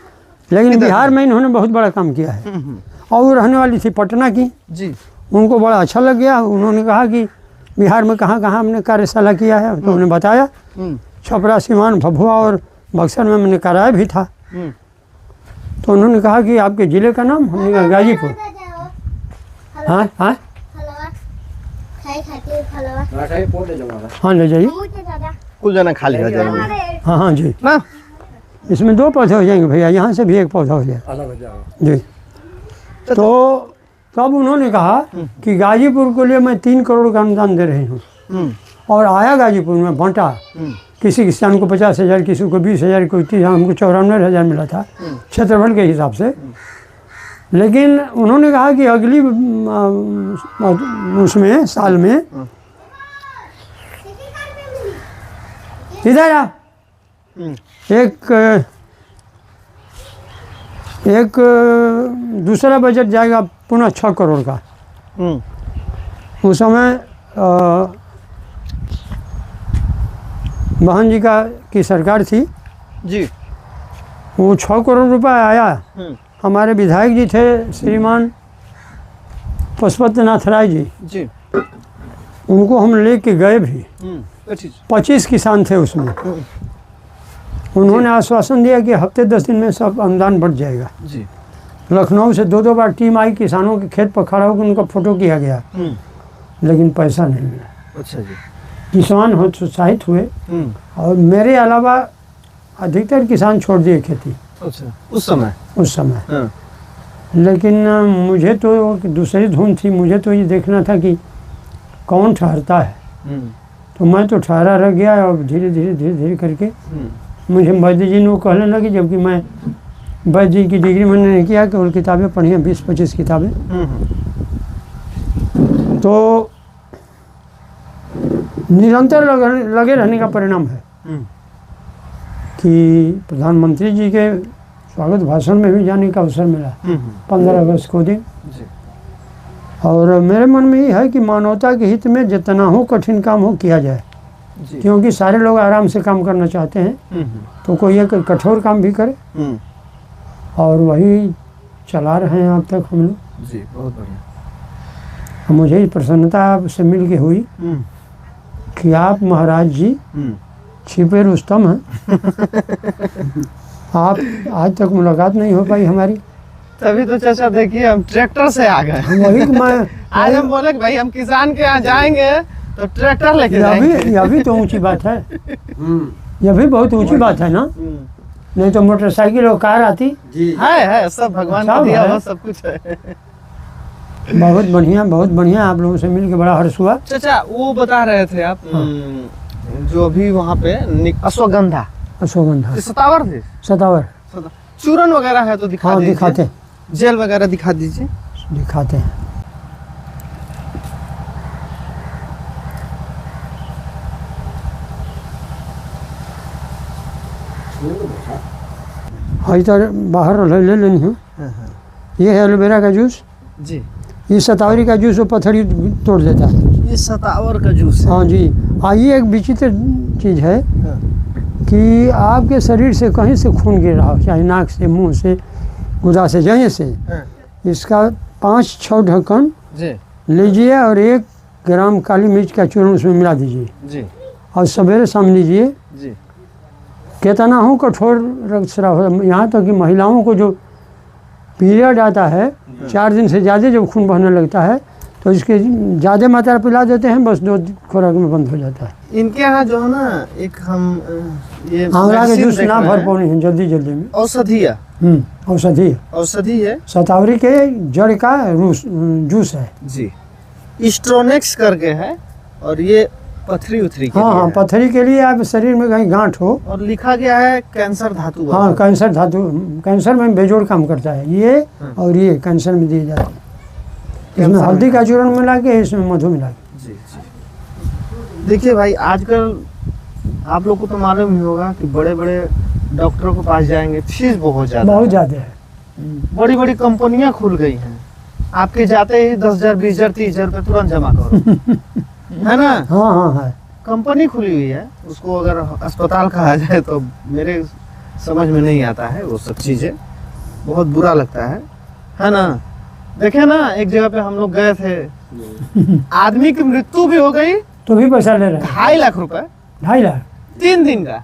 [SPEAKER 1] लेकिन बिहार में इन्होंने बहुत बड़ा काम किया है। और वो रहने वाली थी पटना की।
[SPEAKER 2] जी।
[SPEAKER 1] उनको बड़ा अच्छा लग गया। उन्होंने कहा कि बिहार में कहाँ कहाँ हमने कार्यशाला किया है, तो उन्होंने बताया छपरा, सीवान, भभुआ और बक्सर में मैंने कराया भी था। तो उन्होंने कहा कि आपके ज़िले का नाम, हमने कहा गाजीपुर। हाँ हाँ हाँ ले जाइए।
[SPEAKER 2] कुछ जना खाली हो जाएंगे।
[SPEAKER 1] हाँ हाँ जी,
[SPEAKER 2] ना
[SPEAKER 1] इसमें 2 पौधे हो जाएंगे भैया, यहाँ से भी 1 पौधा हो जाए जी। तो तब उन्होंने कहा कि गाजीपुर के लिए मैं 3 करोड़ का अनुदान दे रही हूँ। और आया गाजीपुर में बांटा, किसी किसान को 50,000, किसी को 20,000, कोई 30,000, हमको 94,000 मिला था क्षेत्रफल के हिसाब से। लेकिन उन्होंने कहा कि अगली उसमें साल में इधर आ, एक दूसरा बजट जाएगा पुनः 6 करोड़ का। उस समय बहन जी की सरकार थी
[SPEAKER 2] जी।
[SPEAKER 1] वो 6 करोड़ रुपए आया। हमारे विधायक जी थे श्रीमान पशुपतिनाथ राय जी
[SPEAKER 2] जी।
[SPEAKER 1] उनको हम लेके गए भी। 25 किसान थे उसमें। उन्होंने आश्वासन दिया कि हफ्ते 10 दिन में सब अनुदान बढ़ जाएगा
[SPEAKER 2] जी।
[SPEAKER 1] लखनऊ से 2-2 बार टीम आई, किसानों के खेत पर खड़ा होकर उनका फोटो किया गया, लेकिन पैसा नहीं मिला।
[SPEAKER 2] अच्छा जी।
[SPEAKER 1] किसान उत्साहित हुए और मेरे अलावा अधिकतर किसान छोड़ दिए खेती।
[SPEAKER 2] अच्छा, उस समय हाँ।
[SPEAKER 1] लेकिन मुझे तो दूसरी धुन थी, मुझे तो ये देखना था कि कौन ठहरता है। तो मैं तो ठहरा रह गया और धीरे धीरे करके मुझे वैद्य जी ने वो कहने लगी, जबकि मैं वैद्य जी की डिग्री मैंने नहीं किया, केवल किताबें पढ़ी हैं 20-25 किताबें। तो निरंतर लगे रहने का परिणाम है कि प्रधानमंत्री जी के स्वागत भाषण में भी जाने का अवसर मिला 15 अगस्त को दिन। और मेरे मन में ये है कि मानवता के हित में जितना हो कठिन काम हो किया जाए, क्योंकि सारे लोग आराम से काम करना चाहते हैं। तो कोई एक कठोर काम भी करे, और वही चला रहे हैं अब तक हम लोग
[SPEAKER 2] जी। बहुत बढ़िया।
[SPEAKER 1] मुझे प्रसन्नता आपसे मिल के हुई कि आप महाराज जी छिपे रुस्तम हैं। आप आज तक मुलाकात नहीं हो पाई हमारी।
[SPEAKER 2] तभी तो चाचा देखिए हम ट्रैक्टर से आ गए।
[SPEAKER 1] वही मैं
[SPEAKER 2] आज हम बोले कि भाई हम किसान के यहाँ जाएंगे तो ट्रैक्टर लेके जाएंगे।
[SPEAKER 1] यह भी तो ऊंची बात है, यह भी बहुत ऊंची बात है ना। नहीं तो मोटरसाइकिल और कार आती
[SPEAKER 2] है सब भगवान का दिया हुआ सब कुछ है।
[SPEAKER 1] बहुत बढ़िया आप लोगों से मिलके बड़ा हर्ष हुआ।
[SPEAKER 2] चाचा वो बता रहे थे आप जो अभी वहाँ पे अश्वगंधा सतावर थे।
[SPEAKER 1] सतावर
[SPEAKER 2] चूरन वगैरह है तो दिखा दीजिए।
[SPEAKER 1] दिखाते,
[SPEAKER 2] जेल वगैरह दिखा दीजिए।
[SPEAKER 1] दिखाते हैं। इधर बाहर ले लेनी है। ये है एलोवेरा का जूस
[SPEAKER 2] जी।
[SPEAKER 1] ये सतावरी का जूस वो पथरी तोड़ देता है।
[SPEAKER 2] ये सतावर का जूस है।
[SPEAKER 1] हाँ जी। ये एक विचित्र चीज़ है कि आपके शरीर से कहीं से खून गिर रहा हो, चाहे नाक से, मुंह से, गुदा से, जहीं से, इसका 5-6 ढक्कन लीजिए और एक ग्राम काली मिर्च का चूर्ण उसमें मिला दीजिए
[SPEAKER 2] जी
[SPEAKER 1] और सवेरे शाम लीजिए।
[SPEAKER 2] जी
[SPEAKER 1] कितना हो कठोर रक्तस्राव हो, यहाँ तक कि महिलाओं को जो पीरियड आता है 4 दिन से ज़्यादा जब खून बहने लगता है तो इसके ज़्यादा मात्रा पिला देते हैं, बस 2 खुराक में बंद हो जाता है।
[SPEAKER 2] इनके यहाँ जो है ना एक हम ये
[SPEAKER 1] आंवला के
[SPEAKER 2] medicine
[SPEAKER 1] जूस
[SPEAKER 2] देख
[SPEAKER 1] ना
[SPEAKER 2] रहे
[SPEAKER 1] भर
[SPEAKER 2] हैं।
[SPEAKER 1] पानी है जल्दी जल्दी में।
[SPEAKER 2] औषधि है,
[SPEAKER 1] औषधि
[SPEAKER 2] औषधि है
[SPEAKER 1] शतावरी के जड़ का जूस है।
[SPEAKER 2] जी। स्ट्रोनेक्स करके है और ये पथरी उथरी के
[SPEAKER 1] हाँ
[SPEAKER 2] लिए
[SPEAKER 1] हाँ,
[SPEAKER 2] है।
[SPEAKER 1] पथरी के लिए आप शरीर में कहीं गांठ हो,
[SPEAKER 2] और लिखा गया है कैंसर धातु वाला।
[SPEAKER 1] हाँ कैंसर धातु, कैंसर में बेजोड़ काम करता है ये और ये कैंसर में दिए जाते हैं। इसमें
[SPEAKER 2] कैंसर
[SPEAKER 1] हल्दी
[SPEAKER 2] में।
[SPEAKER 1] का चूर्ण मिला के, इसमें मधु मिला के।
[SPEAKER 2] जी जी। देखिए भाई, आजकल आप लोग को तो मालूम ही होगा कि बड़े बड़े डॉक्टरों के पास जाएंगे, फीस बहुत ज़्यादा
[SPEAKER 1] बहुत
[SPEAKER 2] है।
[SPEAKER 1] ज़्यादा है।
[SPEAKER 2] बड़ी बड़ी कंपनियां खुल गई हैं, आपके जाते ही 10,000 20,000 30,000 रुपये तुरंत जमा करो है ना।
[SPEAKER 1] हाँ हाँ है।
[SPEAKER 2] कंपनी खुली हुई है, उसको अगर अस्पताल कहा जाए तो मेरे समझ में नहीं आता है वो सब चीज़ें, बहुत बुरा लगता है ना। देखे ना, एक जगह पे हम लोग गए थे, आदमी की मृत्यु भी हो गई,
[SPEAKER 1] तो भी पैसा ले रहे हैं
[SPEAKER 2] 2.5 लाख रुपए
[SPEAKER 1] 2.5 लाख।
[SPEAKER 2] 3 दिन का,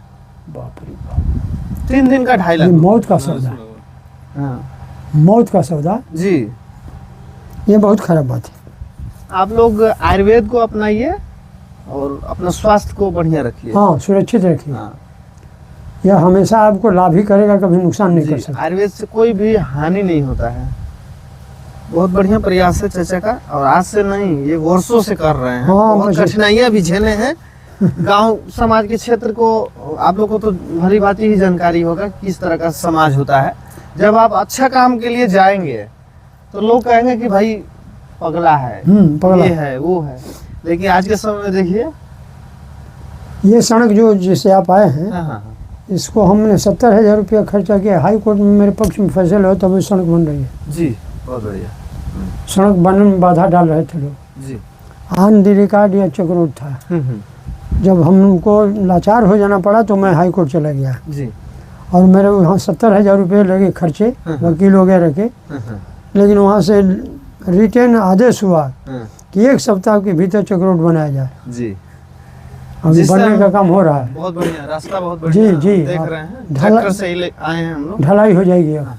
[SPEAKER 1] बाप रे बाप,
[SPEAKER 2] 3 दिन का 2.5
[SPEAKER 1] ये
[SPEAKER 2] लाख।
[SPEAKER 1] मौत का सौदा,
[SPEAKER 2] हाँ
[SPEAKER 1] मौत का सौदा,
[SPEAKER 2] जी।
[SPEAKER 1] ये बहुत खराब बात है।
[SPEAKER 2] आप लोग आयुर्वेद को अपनाइए और अपना स्वास्थ्य को बढ़िया रखिए।
[SPEAKER 1] हाँ, सुरक्षित रखिए।
[SPEAKER 2] हाँ
[SPEAKER 1] यह हमेशा आपको लाभ ही करेगा, कभी नुकसान नहीं
[SPEAKER 2] जी,
[SPEAKER 1] कर सकता।
[SPEAKER 2] आयुर्वेद से कोई भी हानि नहीं होता है। बहुत बढ़िया प्रयास है चाचा का, और आज से नहीं, ये वर्षों से कर रहे हैं।
[SPEAKER 1] हाँ,
[SPEAKER 2] बहुत
[SPEAKER 1] बस-
[SPEAKER 2] कठिनाइयां भी झेले हैं। गांव समाज के क्षेत्र को आप लोग को तो भली भांति ही जानकारी होगा किस तरह का समाज होता है। जब आप अच्छा काम के लिए जाएंगे तो लोग कहेंगे कि भाई पगला है,
[SPEAKER 1] पगला
[SPEAKER 2] ये है वो है। लेकिन आज के समय में देखिए,
[SPEAKER 1] ये सड़क जो जिसे आप आए हैं,
[SPEAKER 2] हाँ हाँ
[SPEAKER 1] इसको हमने 70,000 रुपया खर्चा किया। हाई कोर्ट में मेरे पक्ष में फैसला हो तब ये सड़क बन रही है।
[SPEAKER 2] जी, बहुत बढ़िया
[SPEAKER 1] सड़क बनने में बाधा डाल रहे थे लोग।
[SPEAKER 2] जी।
[SPEAKER 1] ऑन द रिकॉर्ड या चक्रोड था। जब हमको लाचार हो जाना पड़ा तो मैं हाई कोर्ट चला गया
[SPEAKER 2] जी।
[SPEAKER 1] और मेरे वहाँ 70,000 रुपये लगे खर्चे, वकील वगैरह के। लेकिन वहाँ से रिटर्न आदेश हुआ कि 1 सप्ताह के भीतर चक्रोड बनाया जाए।
[SPEAKER 2] जी,
[SPEAKER 1] अभी
[SPEAKER 2] जिससे
[SPEAKER 1] बनने का
[SPEAKER 2] हम-
[SPEAKER 1] काम हो रहा है।
[SPEAKER 2] बहुत बढ़िया रास्ता, बहुत
[SPEAKER 1] जी,
[SPEAKER 2] बढ़िया
[SPEAKER 1] जी,
[SPEAKER 2] देख
[SPEAKER 1] आप
[SPEAKER 2] रहे हैं।
[SPEAKER 1] ढला-
[SPEAKER 2] ट्रैक्टर से ही आए हैं हम लोग।
[SPEAKER 1] ढलाई हो जाएगी अब,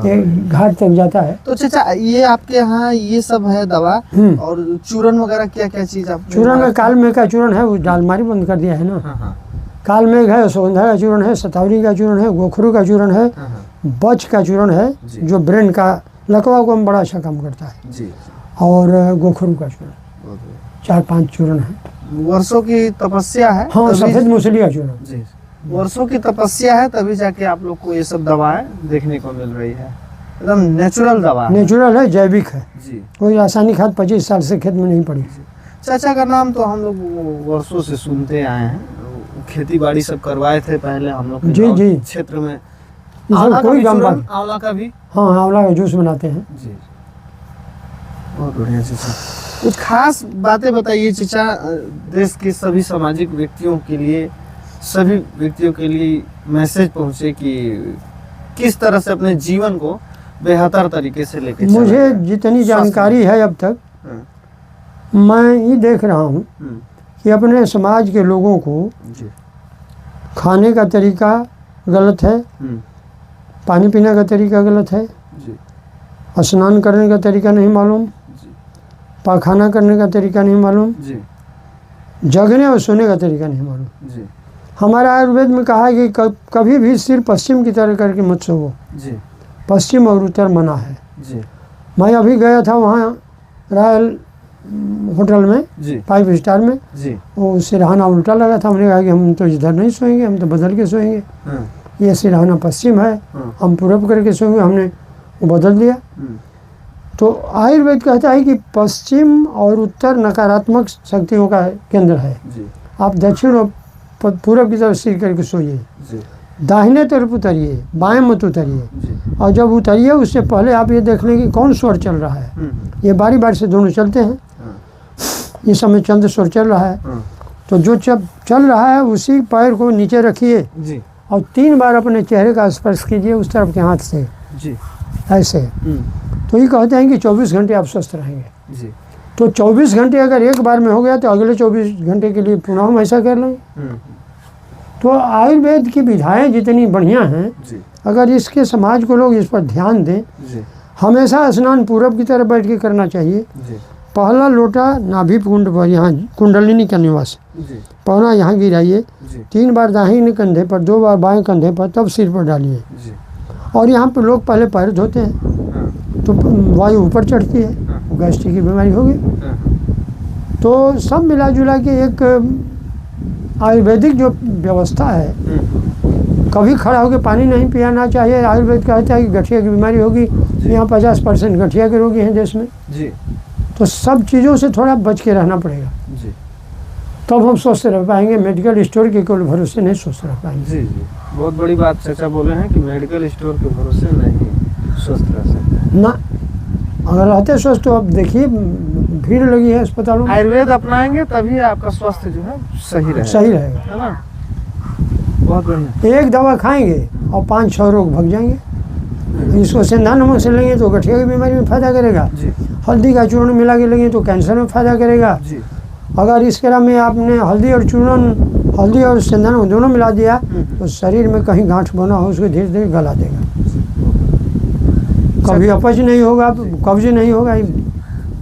[SPEAKER 1] ये घाट तक जाता है।
[SPEAKER 2] तो चाचा, ये आपके यहाँ ये सब है दवा,
[SPEAKER 1] हम्म।
[SPEAKER 2] और चूरन वगैरह क्या क्या चीज आप
[SPEAKER 1] चूर्ण में काल मेघ का चूर्ण है, वो डालमारी बंद कर दिया है ना।
[SPEAKER 2] हाँ हाँ
[SPEAKER 1] काल मेघ है, सुगंधा का चूर्ण है, शतावरी का चूर्ण है, गोखरू का चूर्ण है,
[SPEAKER 2] हाँ, हाँ,
[SPEAKER 1] बच का चूर्ण है
[SPEAKER 2] जी।
[SPEAKER 1] जो ब्रेन का लकवा को बड़ा अच्छा काम करता है,
[SPEAKER 2] जी।
[SPEAKER 1] और गोखरू का चूर्ण,
[SPEAKER 2] बहुत बढ़िया।
[SPEAKER 1] 4-5 चूर्ण है।
[SPEAKER 2] वर्षों की तपस्या है।
[SPEAKER 1] हाँ,
[SPEAKER 2] तभी-
[SPEAKER 1] सफेद मूसली का चूर्ण।
[SPEAKER 2] जी, वर्षों की तपस्या है, तभी जाके आप लोग को ये सब दवाएं देखने को मिल रही है। एकदम नेचुरल दवा है।
[SPEAKER 1] नेचुरल है, जैविक है,
[SPEAKER 2] जी।
[SPEAKER 1] कोई रासायनिक खाद 25 साल से खेत में नहीं पड़ी।
[SPEAKER 2] चाचा का नाम तो हम लोग वर्षों से सुनते आए हैं, खेती बाड़ी सब करवाए थे पहले हम लोग के
[SPEAKER 1] जी,
[SPEAKER 2] गाँव
[SPEAKER 1] जी।
[SPEAKER 2] क्षेत्र में।
[SPEAKER 1] ये
[SPEAKER 2] आंवला
[SPEAKER 1] सब
[SPEAKER 2] का
[SPEAKER 1] कोई
[SPEAKER 2] भी
[SPEAKER 1] काम
[SPEAKER 2] चूरन,
[SPEAKER 1] बात।
[SPEAKER 2] आंवला का भी।
[SPEAKER 1] हाँ, आंवला का जूस बनाते हैं।
[SPEAKER 2] जी, बहुत बढ़िया चाचा। कुछ खास बातें बताइए चाचा, देश के सभी सामाजिक व्यक्तियों के लिए, सभी व्यक्तियों के लिए मैसेज पहुंचे कि किस तरह से अपने जीवन को बेहतर तरीके से लेके चलें।
[SPEAKER 1] मुझे जितनी जानकारी है अब तक,
[SPEAKER 2] हाँ,
[SPEAKER 1] मैं ये देख रहा हूँ कि अपने समाज के लोगों को
[SPEAKER 2] जी।
[SPEAKER 1] खाने का तरीका गलत है, पानी पीने का तरीका गलत है,
[SPEAKER 2] जी,
[SPEAKER 1] स्नान करने का तरीका नहीं मालूम,
[SPEAKER 2] जी,
[SPEAKER 1] पाखाना करने का तरीका नहीं मालूम,
[SPEAKER 2] जी,
[SPEAKER 1] जगने और सोने का तरीका नहीं मालूम।
[SPEAKER 2] जी,
[SPEAKER 1] हमारा आयुर्वेद में कहा है कि कभी भी सिर पश्चिम की तरह करके मत सोवो,
[SPEAKER 2] जी,
[SPEAKER 1] पश्चिम और उत्तर मना है।
[SPEAKER 2] जी,
[SPEAKER 1] मैं अभी गया था वहाँ रॉयल होटल में,
[SPEAKER 2] जी,
[SPEAKER 1] 5 स्टार में,
[SPEAKER 2] जी।
[SPEAKER 1] वो सिरहाना उल्टा लगा था। हमने कहा कि हम तो इधर नहीं सोएंगे, हम तो बदल के सोएंगे।
[SPEAKER 2] हाँ,
[SPEAKER 1] ये सिरहाना पश्चिम है,
[SPEAKER 2] हाँ,
[SPEAKER 1] हम पूरब करके सोएंगे, हमने वो बदल दिया। तो आयुर्वेद कहता है कि पश्चिम और उत्तर नकारात्मक शक्तियों का केंद्र है।
[SPEAKER 2] जी,
[SPEAKER 1] आप दक्षिण और पूरब की तरफ सिर करके सोइए,
[SPEAKER 2] जी,
[SPEAKER 1] दाहिने तरफ उतरिए, बाएं मत उतरिए।
[SPEAKER 2] जी,
[SPEAKER 1] और जब उतरिए उससे पहले आप ये देख लें कि कौन स्वर चल रहा है। ये बारी बारी से दोनों चलते हैं।
[SPEAKER 2] हाँ,
[SPEAKER 1] इस समय चंद्र स्वर चल रहा है,
[SPEAKER 2] हाँ,
[SPEAKER 1] तो जो चल रहा है उसी पैर को नीचे रखिए
[SPEAKER 2] जी,
[SPEAKER 1] और 3 बार अपने चेहरे का स्पर्श कीजिए उस तरफ के हाथ से,
[SPEAKER 2] जी,
[SPEAKER 1] ऐसे। तो ये कहते हैं कि 24 घंटे आप स्वस्थ रहेंगे।
[SPEAKER 2] जी।
[SPEAKER 1] तो 24 घंटे अगर एक बार में हो गया तो अगले 24 घंटे के लिए पुनः हम ऐसा कर लेंगे। तो आयुर्वेद की विधाएं जितनी बढ़िया हैं, अगर इसके समाज को लोग इस पर ध्यान दें, हमेशा स्नान पूरब की तरफ बैठ के करना चाहिए। पहला लोटा नाभि कुंड पर, यहाँ कुंडलिनी का निवास, पौना यहाँ गिराइए, 3 बार दाहिने कंधे पर, 2 बार बाएं कंधे पर, तब सिर पर डालिए। और यहाँ पर लोग पहले पैर धोते हैं तो वायु ऊपर चढ़ती है, गैस्ट्रिक की बीमारी होगी। तो सब मिला जुला के एक आयुर्वेदिक जो व्यवस्था है, कभी खड़ा होकर पानी नहीं पियाना चाहिए। आयुर्वेद कहता है कि गठिया की बीमारी होगी, यहाँ 50% गठिया के रोगी हैं देश में जी। तो सब चीज़ों से थोड़ा बच के रहना पड़ेगा जी। तब हम स्वस्थ रह पाएंगे। मेडिकल स्टोर के केवल भरोसे नहीं स्वस्थ रह पाएंगे
[SPEAKER 2] जी जी। बहुत बड़ी बात चाचा बोले हैं कि मेडिकल स्टोर के भरोसे नहीं स्वस्थ रह सकते
[SPEAKER 1] ना। अगर रहते स्वस्थ तो अब देखिए भीड़ लगी है अस्पतालों में।
[SPEAKER 2] आयुर्वेद अपनाएंगे तभी आपका स्वास्थ्य जो है सही रहेगा, है ना। बहुत बढ़िया।
[SPEAKER 1] एक दवा खाएंगे और 5-6 रोग भग जाएंगे। इसको सेंधा नमक से लेंगे तो गठिया की बीमारी में फायदा करेगा जी। हल्दी का चूर्ण मिला के लेंगे तो कैंसर में फायदा करेगा जी। अगर इस तरह में आपने हल्दी और चूर्ण, हल्दी और सेंधा नमक दोनों मिला दिया तो शरीर में कहीं गांठ बना हो उसको धीरे धीरे गला देगा। कभी अपच नहीं होगा, कब्ज नहीं होगा।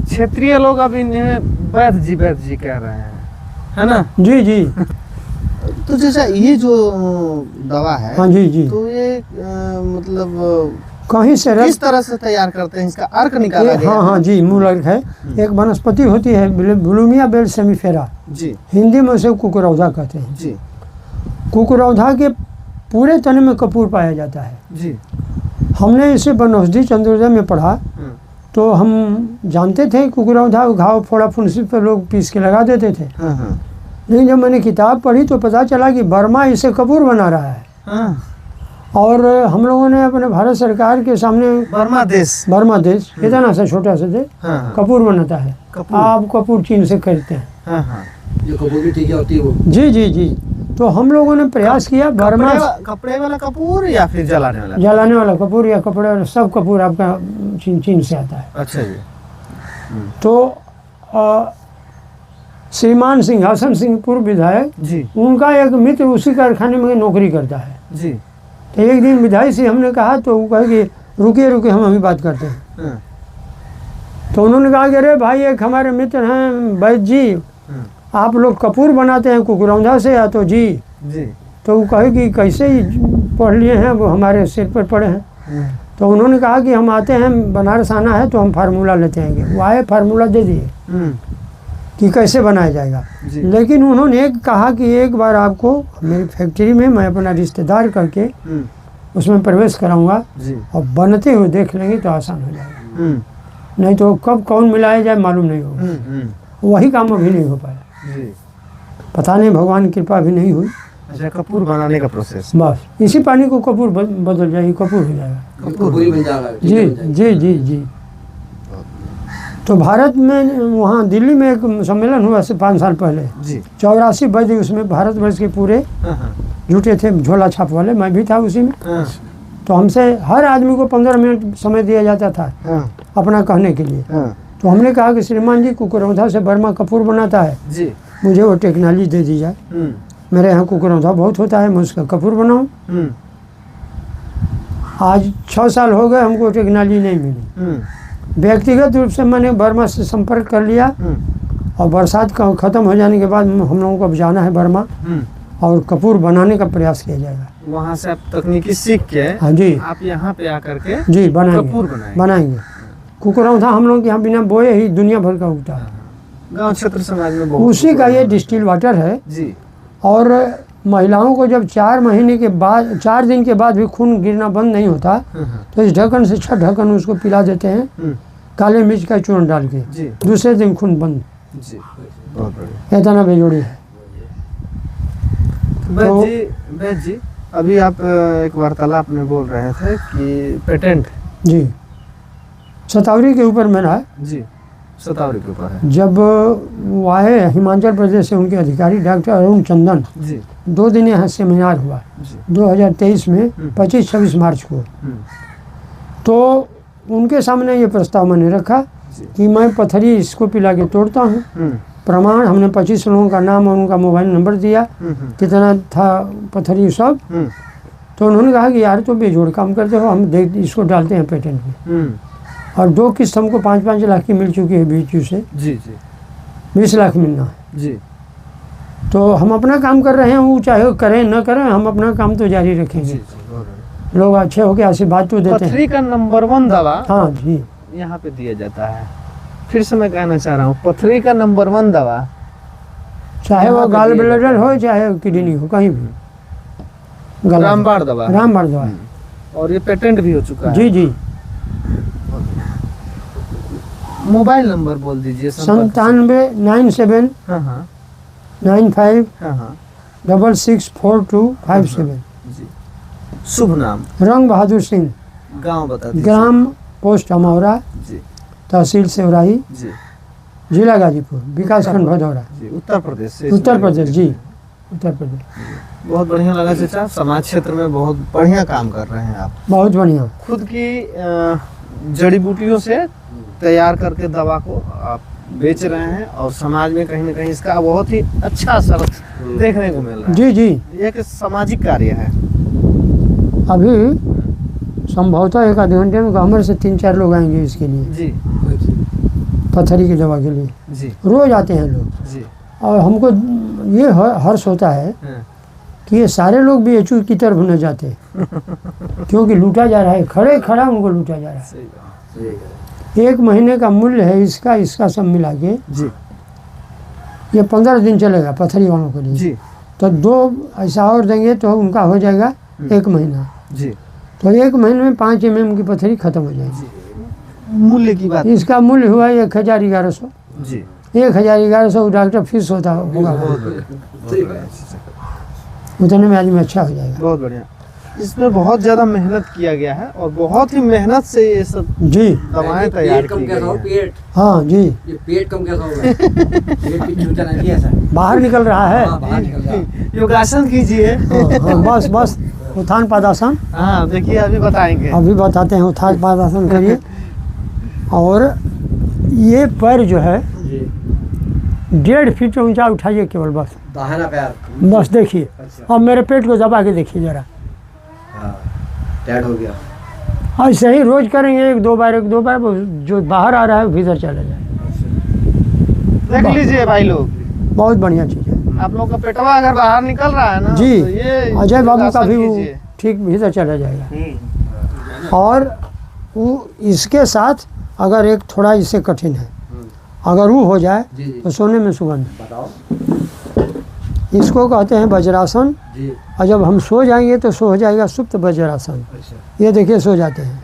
[SPEAKER 2] क्षेत्रीय लोग अब इन्हें वैद्य जी कह रहे हैं, है ना।
[SPEAKER 1] जी जी।
[SPEAKER 2] तो जैसा ये जो दवा है,
[SPEAKER 1] हाँ जी जी,
[SPEAKER 2] तो ये मतलब
[SPEAKER 1] कहीं से
[SPEAKER 2] किस तरह से तैयार करते हैं, इसका अर्क निकाला गया?
[SPEAKER 1] हाँ जी, मूल अर्क है। एक वनस्पति होती है ब्लूमिया बेल सेमीफेरा जी, हिंदी में उसे कुकुरौधा कहते हैं जी। कुकुरौधा के पूरे तने में कपूर पाया जाता है जी। हमने इसे बनौषधि चंद्रोदय में पढ़ा तो हम जानते थे कुकुरौधा घाव फोड़ा फुंसी पर लोग पीस के लगा देते थे। लेकिन जब मैंने किताब पढ़ी तो पता चला कि बर्मा इसे कपूर बना रहा है। और हम लोगों ने अपने भारत सरकार के सामने बर्मा देश इतना सा छोटा सा देश कपूर बनाता है। आप कपूर चीन से खरीदते हैं
[SPEAKER 3] जो कपूर की टीका होती है वो।
[SPEAKER 1] जी जी जी। तो हम लोगों ने प्रयास किया बर्मा
[SPEAKER 2] कपड़े वाला कपूर या फिर
[SPEAKER 1] जलाने वाला कपूर या कपड़े वाला सब कपूर आपका चीन से आता है।
[SPEAKER 2] अच्छा जी।
[SPEAKER 1] तो श्रीमान सिंहासन सिंह पूर्व विधायक जी, उनका एक मित्र उसी कारखाने में नौकरी करता है जी। तो एक दिन विधायक से हमने कहा तो वो कहे कि रुकिए हम अभी बात करते हैं। तो उन्होंने कहा कि अरे भाई एक हमारे मित्र हैं वैद्य जी, आप लोग कपूर बनाते हैं कुकुरौधा से या तो जी। तो वो कहे कि कैसे ही पढ़ लिए हैं, वो हमारे सिर पर पड़े हैं। तो उन्होंने कहा कि हम आते हैं, बनारस आना है तो हम फार्मूला लेते हैं। वो आए, फार्मूला दे दिए कि कैसे बनाया जाएगा। लेकिन उन्होंने एक कहा कि एक बार आपको मेरी फैक्ट्री में मैं अपना रिश्तेदार करके उसमें प्रवेश कराऊंगा और बनते हुए देख लेंगे तो आसान हो जाएगा। नहीं तो कब कौन मिलाया जाए मालूम नहीं होगा। वही काम अभी नहीं हो पाया। पता नहीं, भगवान की कृपा भी नहीं हुई।
[SPEAKER 2] अच्छा, कपूर बनाने का प्रोसेस,
[SPEAKER 1] बस इसी पानी को कपूर बदल जाएगी, कपूर हो जाएगा।
[SPEAKER 3] कपूरी बन जाएगा
[SPEAKER 1] जी जी जी जी। तो भारत में वहाँ दिल्ली में एक सम्मेलन हुआ से 5 साल पहले जी। 84 वैद्य उसमें भारतवर्ष के पूरे जुटे थे, झोला छाप वाले, मैं भी था उसी में। तो हमसे हर आदमी को 15 मिनट समय दिया जाता था अपना कहने के लिए। तो हमने कहा कि श्रीमान जी कुकुरौधा से बर्मा कपूर बनाता है जी, मुझे वो टेक्नोलॉजी दे दी जाए। मेरे यहाँ कुकुरौधा बहुत होता है, मैं उसका कपूर बनाऊँ। आज 6 साल हो गए, हमको टेक्नोलॉजी नहीं मिली। व्यक्तिगत रूप से मैंने बर्मा से संपर्क कर लिया और बरसात का ख़त्म हो जाने के बाद हम लोगों को अब जाना है बर्मा और कपूर बनाने का प्रयास किया जाएगा।
[SPEAKER 2] वहाँ से आप तकनीकी सीख के
[SPEAKER 1] हाँ जी
[SPEAKER 2] आप यहाँ पे आकर के
[SPEAKER 1] जी
[SPEAKER 2] बनाएंगे।
[SPEAKER 1] बनाएंगे। कुकुरौधा हम लोग यहाँ बिना बोए ही दुनिया भर का उगता है।
[SPEAKER 2] गाँव क्षेत्र समाज में
[SPEAKER 1] उसी का ये डिस्टिल वाटर है जी। और महिलाओं को जब 4 महीने के बाद 4 दिन के बाद भी खून गिरना बंद नहीं होता तो इस ढक्कन से 6 ढक्कन उसको पिला देते हैं काले मिर्च का चूर्ण डाल के, दूसरे दिन खून बंद जी। बहुत बढ़िया, इतना बेजोड़ी है।
[SPEAKER 2] वैद्य जी अभी आप एक वार्तालाप में बोल रहे थे कि पेटेंट
[SPEAKER 1] जी शतावरी के ऊपर मेरा है
[SPEAKER 2] जी, शतावरी के ऊपर है।
[SPEAKER 1] जब वो आए हिमाचल प्रदेश से उनके अधिकारी डॉक्टर अरुण चंदन जी, 2 दिन यहाँ सेमिनार हुआ 2023 में 25-26 मार्च को। तो उनके सामने ये प्रस्ताव मैंने रखा कि मैं पथरी इसको पिला के तोड़ता हूँ। प्रमाण हमने 25 लोगों का नाम और उनका मोबाइल नंबर दिया, कितना था पथरी सब। तो उन्होंने कहा कि यार तो बेजोड़ काम करते हो, हम देख इसको डालते हैं पेटेंट में। और 2 किस्त हमको 5-5 लाख की मिल चुकी है BHU से।
[SPEAKER 2] जी जी
[SPEAKER 1] 20 लाख मिलना है।
[SPEAKER 2] जी।
[SPEAKER 1] तो हम अपना काम कर रहे हैं, वो चाहे करें न करें, हम अपना काम तो जारी रखेंगे। लोग अच्छे होके आशीर्वाद तो देते हैं।
[SPEAKER 2] पथरी का नंबर 1 दवा
[SPEAKER 1] हाँ जी,
[SPEAKER 2] यहाँ पे दिया जाता है। फिर से मैं कहना चाह रहा हूँ, पथरी का नंबर 1 दवा
[SPEAKER 1] चाहे वो
[SPEAKER 2] यहाँ पे
[SPEAKER 1] गाल
[SPEAKER 2] दिया
[SPEAKER 1] ब्लडर हो चाहे किडनी हो, कहीं भी
[SPEAKER 2] रामबाण दवा है।
[SPEAKER 1] रामबाण दवा है।
[SPEAKER 2] और ये पेटेंट भी हो चुका है।
[SPEAKER 1] जी जी।
[SPEAKER 2] मोबाइल नंबर बोल दीजिए।
[SPEAKER 1] 9797
[SPEAKER 2] हाँ हाँ
[SPEAKER 1] 95
[SPEAKER 2] हाँ हाँ
[SPEAKER 1] 664257।
[SPEAKER 2] जी। शुभ नाम?
[SPEAKER 1] रंग बहादुर सिंह,
[SPEAKER 2] गांव बता दीजिए।
[SPEAKER 1] ग्राम पोस्ट अमौरा,
[SPEAKER 2] जी
[SPEAKER 1] तहसील सेवराही,
[SPEAKER 2] जी
[SPEAKER 1] जिला गाजीपुर, विकासखंड भदौरा,
[SPEAKER 2] जी। उत्तर प्रदेश से?
[SPEAKER 1] उत्तर प्रदेश। जी उत्तर प्रदेश।
[SPEAKER 2] बहुत बढ़िया लगा चाचा, समाज क्षेत्र में बहुत बढ़िया काम कर रहे हैं आप।
[SPEAKER 1] बहुत बढ़िया।
[SPEAKER 2] खुद की जड़ी बूटियों से तैयार करके दवा को आप बेच रहे हैं और समाज में कहीं ना कहीं इसका बहुत ही अच्छा असर देखने को मिल रहा है।
[SPEAKER 1] जी जी।
[SPEAKER 2] ये एक सामाजिक कार्य है।
[SPEAKER 1] अभी संभवतः 1 आधे घंटे में कमर से 3-4 लोग आएंगे इसके लिए,
[SPEAKER 2] जी
[SPEAKER 1] पथरी की दवा के लिए।
[SPEAKER 2] जी
[SPEAKER 1] रोज आते हैं लोग।
[SPEAKER 2] जी।
[SPEAKER 1] और हमको ये हर्ष होता है
[SPEAKER 2] हाँ।
[SPEAKER 1] कि ये सारे लोग BHU की तरफ न जाते क्योंकि लूटा जा रहा है, खड़े खड़ा उनको लूटा जा रहा
[SPEAKER 2] सही बात।
[SPEAKER 1] है। 1 महीने का मूल्य है इसका सब मिला के,
[SPEAKER 2] जी
[SPEAKER 1] ये 15 दिन चलेगा पथरी वालों के लिए।
[SPEAKER 2] जी
[SPEAKER 1] तो 2 ऐसा और देंगे तो उनका हो जाएगा 1 महीना।
[SPEAKER 2] जी।
[SPEAKER 1] तो 1 महीने में 5 mm की पथरी खत्म हो जाएगी।
[SPEAKER 2] मूल्य की बात?
[SPEAKER 1] इसका मूल्य हुआ 1100।
[SPEAKER 2] जी
[SPEAKER 1] 1100 डॉक्टर फीस होता होगा, उतने में आदमी अच्छा हो जाएगा।
[SPEAKER 2] बहुत बढ़िया। इसमें बहुत ज्यादा मेहनत किया गया है और बहुत ही मेहनत से ये सब
[SPEAKER 1] जी
[SPEAKER 2] दवाएं तैयार की गई हैं।
[SPEAKER 4] पेट
[SPEAKER 1] हाँ जी।
[SPEAKER 4] ये पेट कम कैसा होगा? पेट की चूचा नहीं है ऐसा।
[SPEAKER 1] बाहर निकल रहा है।
[SPEAKER 4] हाँ, बाहर निकल रहा है।
[SPEAKER 2] योगासन कीजिए।
[SPEAKER 1] हाँ, बस उत्थान पादासन
[SPEAKER 2] हाँ देखिए अभी बताएंगे।
[SPEAKER 1] अभी बताते हैं। उत्थान पादासन करिए। और ये पैर जो है 1.5 फीट ऊंचा उठाइए केवल, बस
[SPEAKER 4] दाहिना पैर
[SPEAKER 1] बस देखिए। अब मेरे पेट को दबा के देखिए जरा।
[SPEAKER 4] टाइट हो गया।
[SPEAKER 1] ऐसे ही रोज करेंगे 1-2 बार जो बाहर आ रहा है भीतर चला जाए।
[SPEAKER 2] देख लीजिए भाई लोग,
[SPEAKER 1] बहुत बढ़िया चीज़ है।
[SPEAKER 2] आप लोग का पेटवा अगर बाहर निकल रहा है ना
[SPEAKER 1] जी,
[SPEAKER 2] तो ये
[SPEAKER 1] अजय बाबू का
[SPEAKER 2] योगासन
[SPEAKER 1] भी वो
[SPEAKER 2] कीजिए।
[SPEAKER 1] ठीक भीतर चला जाएगा। और वो इसके साथ अगर एक थोड़ा इससे कठिन है, अगर वो हो जाए
[SPEAKER 4] जी जी
[SPEAKER 1] तो सोने में सुगंध।
[SPEAKER 4] बताओ।
[SPEAKER 1] इसको कहते हैं वज्रासन।
[SPEAKER 4] जी
[SPEAKER 1] और जब हम सो जाएंगे तो सो हो जाएगा सुप्त वज्रासन।
[SPEAKER 4] अच्छा।
[SPEAKER 1] ये देखिए सो जाते हैं।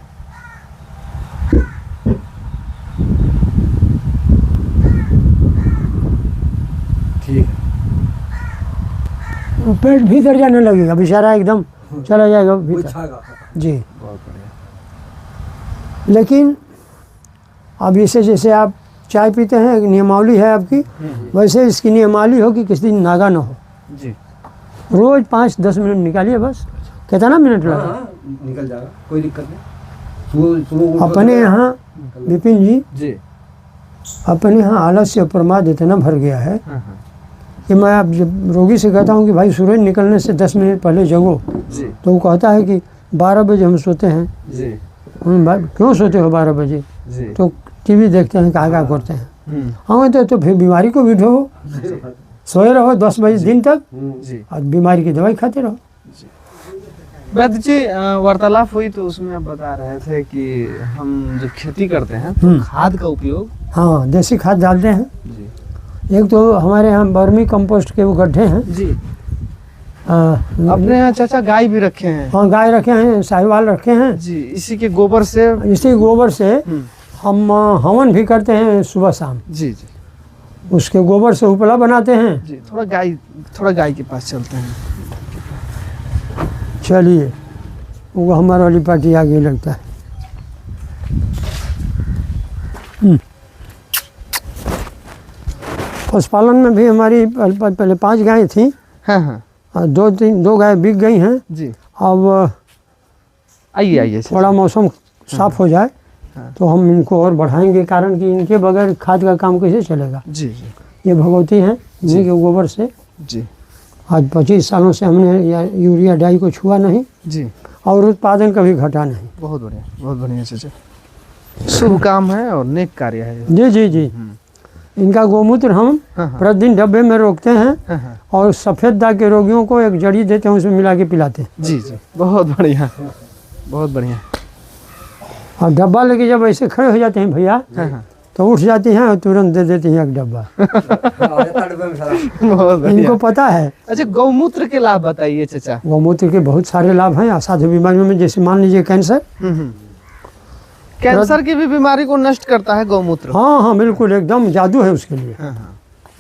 [SPEAKER 4] ठीक है।
[SPEAKER 1] पेट भीतर जाने लगेगा, बेचारा एकदम चला जाएगा भीतर।
[SPEAKER 4] छागा।
[SPEAKER 1] जी।
[SPEAKER 2] बहुत बढ़िया।
[SPEAKER 1] लेकिन अब इसे जैसे आप चाय पीते हैं, एक नियमावली है आपकी, वैसे इसकी नियमावली हो कि किसी दिन नागा ना हो।
[SPEAKER 2] जी
[SPEAKER 1] रोज 5-10 मिनट निकालिए बस। कितना मिनट लगा?
[SPEAKER 4] हाँ, निकल जाएगा, कोई दिक्कत नहीं। सुबह
[SPEAKER 1] अपने यहाँ विपिन जी,
[SPEAKER 2] जी।
[SPEAKER 1] अपने यहाँ आलस्य और प्रमाद इतना भर गया है
[SPEAKER 2] हाँ हाँ
[SPEAKER 1] कि मैं अब जब रोगी से कहता हूँ कि भाई सूरज निकलने से 10 मिनट पहले जगो,
[SPEAKER 2] जी
[SPEAKER 1] तो वो कहता है कि 12 बजे हम सोते हैं।
[SPEAKER 2] जी
[SPEAKER 1] क्यों सोते हो 12 बजे?
[SPEAKER 2] जी।
[SPEAKER 1] तो टीवी देखते हैं, क्या करते हैं।
[SPEAKER 2] हम्म।
[SPEAKER 1] हाँ तो फिर बीमारी को भी ढो, सोए रहो 10 बजे दिन तक
[SPEAKER 2] जी।
[SPEAKER 1] और बीमारी की दवाई खाते रहो।
[SPEAKER 2] वैद्य जी वार्तालाप हुई तो उसमें आप बता रहे थे कि हम जब खेती करते हैं तो खाद का उपयोग।
[SPEAKER 1] हाँ, देसी खाद डालते हैं।
[SPEAKER 2] जी
[SPEAKER 1] एक तो हमारे यहाँ वर्मी कंपोस्ट के वो गड्ढे हैं।
[SPEAKER 2] जी।
[SPEAKER 1] अपने
[SPEAKER 2] अपने यहाँ चाचा गाय भी रखे हैं?
[SPEAKER 1] हाँ, गाय रखे हैं, साहिवाल रखे हैं।
[SPEAKER 2] जी। इसी के गोबर से?
[SPEAKER 1] इसी गोबर से हम हवन भी करते हैं सुबह शाम।
[SPEAKER 2] जी जी।
[SPEAKER 1] उसके गोबर से उपला बनाते हैं।
[SPEAKER 2] जी। थोड़ा गाय के पास चलते हैं।
[SPEAKER 1] चलिए, वो हमारा वाली पार्टी आगे लगता है। पशुपालन में भी हमारी पहले 5 गायें थी।
[SPEAKER 2] हाँ हाँ।
[SPEAKER 1] और 2 गाय बिक गई हैं।
[SPEAKER 2] जी।
[SPEAKER 1] अब
[SPEAKER 2] आइए
[SPEAKER 1] थोड़ा मौसम साफ हो जाए
[SPEAKER 2] हाँ।
[SPEAKER 1] तो हम इनको और बढ़ाएंगे, कारण कि इनके बगैर खाद का काम कैसे चलेगा।
[SPEAKER 2] जी जी
[SPEAKER 1] ये भगवती हैं, इन्हीं के गोबर से
[SPEAKER 2] जी
[SPEAKER 1] आज 25 सालों से हमने यूरिया डाई को छुआ नहीं
[SPEAKER 2] जी।
[SPEAKER 1] और उत्पादन कभी घटा नहीं।
[SPEAKER 2] बहुत बढ़िया चाचा। शुभ काम है और नेक कार्य है।
[SPEAKER 1] जी जी जी। इनका गोमूत्र हम
[SPEAKER 2] हाँ हाँ
[SPEAKER 1] प्रतिदिन डब्बे में रोकते हैं
[SPEAKER 2] हाँ हाँ।
[SPEAKER 1] और सफ़ेद दाग के रोगियों को एक जड़ी देते हैं, उसमें मिला के पिलाते हैं।
[SPEAKER 2] जी जी बहुत बढ़िया बहुत बढ़िया।
[SPEAKER 1] और डब्बा लेके जब ऐसे खड़े हो जाते हैं भैया,
[SPEAKER 2] हाँ हाँ
[SPEAKER 1] तो उठ जाती हैं और तुरंत दे देती हैं एक डब्बा।
[SPEAKER 2] बहुत बढ़िया।
[SPEAKER 1] इनको पता है।
[SPEAKER 2] अच्छा गौमूत्र के लाभ बताइए चाचा।
[SPEAKER 1] गौमूत्र के बहुत सारे लाभ हैं असाध्य बीमारियों में, जैसे मान लीजिए कैंसर।
[SPEAKER 2] कैंसर की भी बीमारी को नष्ट करता है गौमूत्र।
[SPEAKER 1] हाँ हाँ बिल्कुल, एकदम जादू है उसके लिए।
[SPEAKER 2] हाँ हाँ।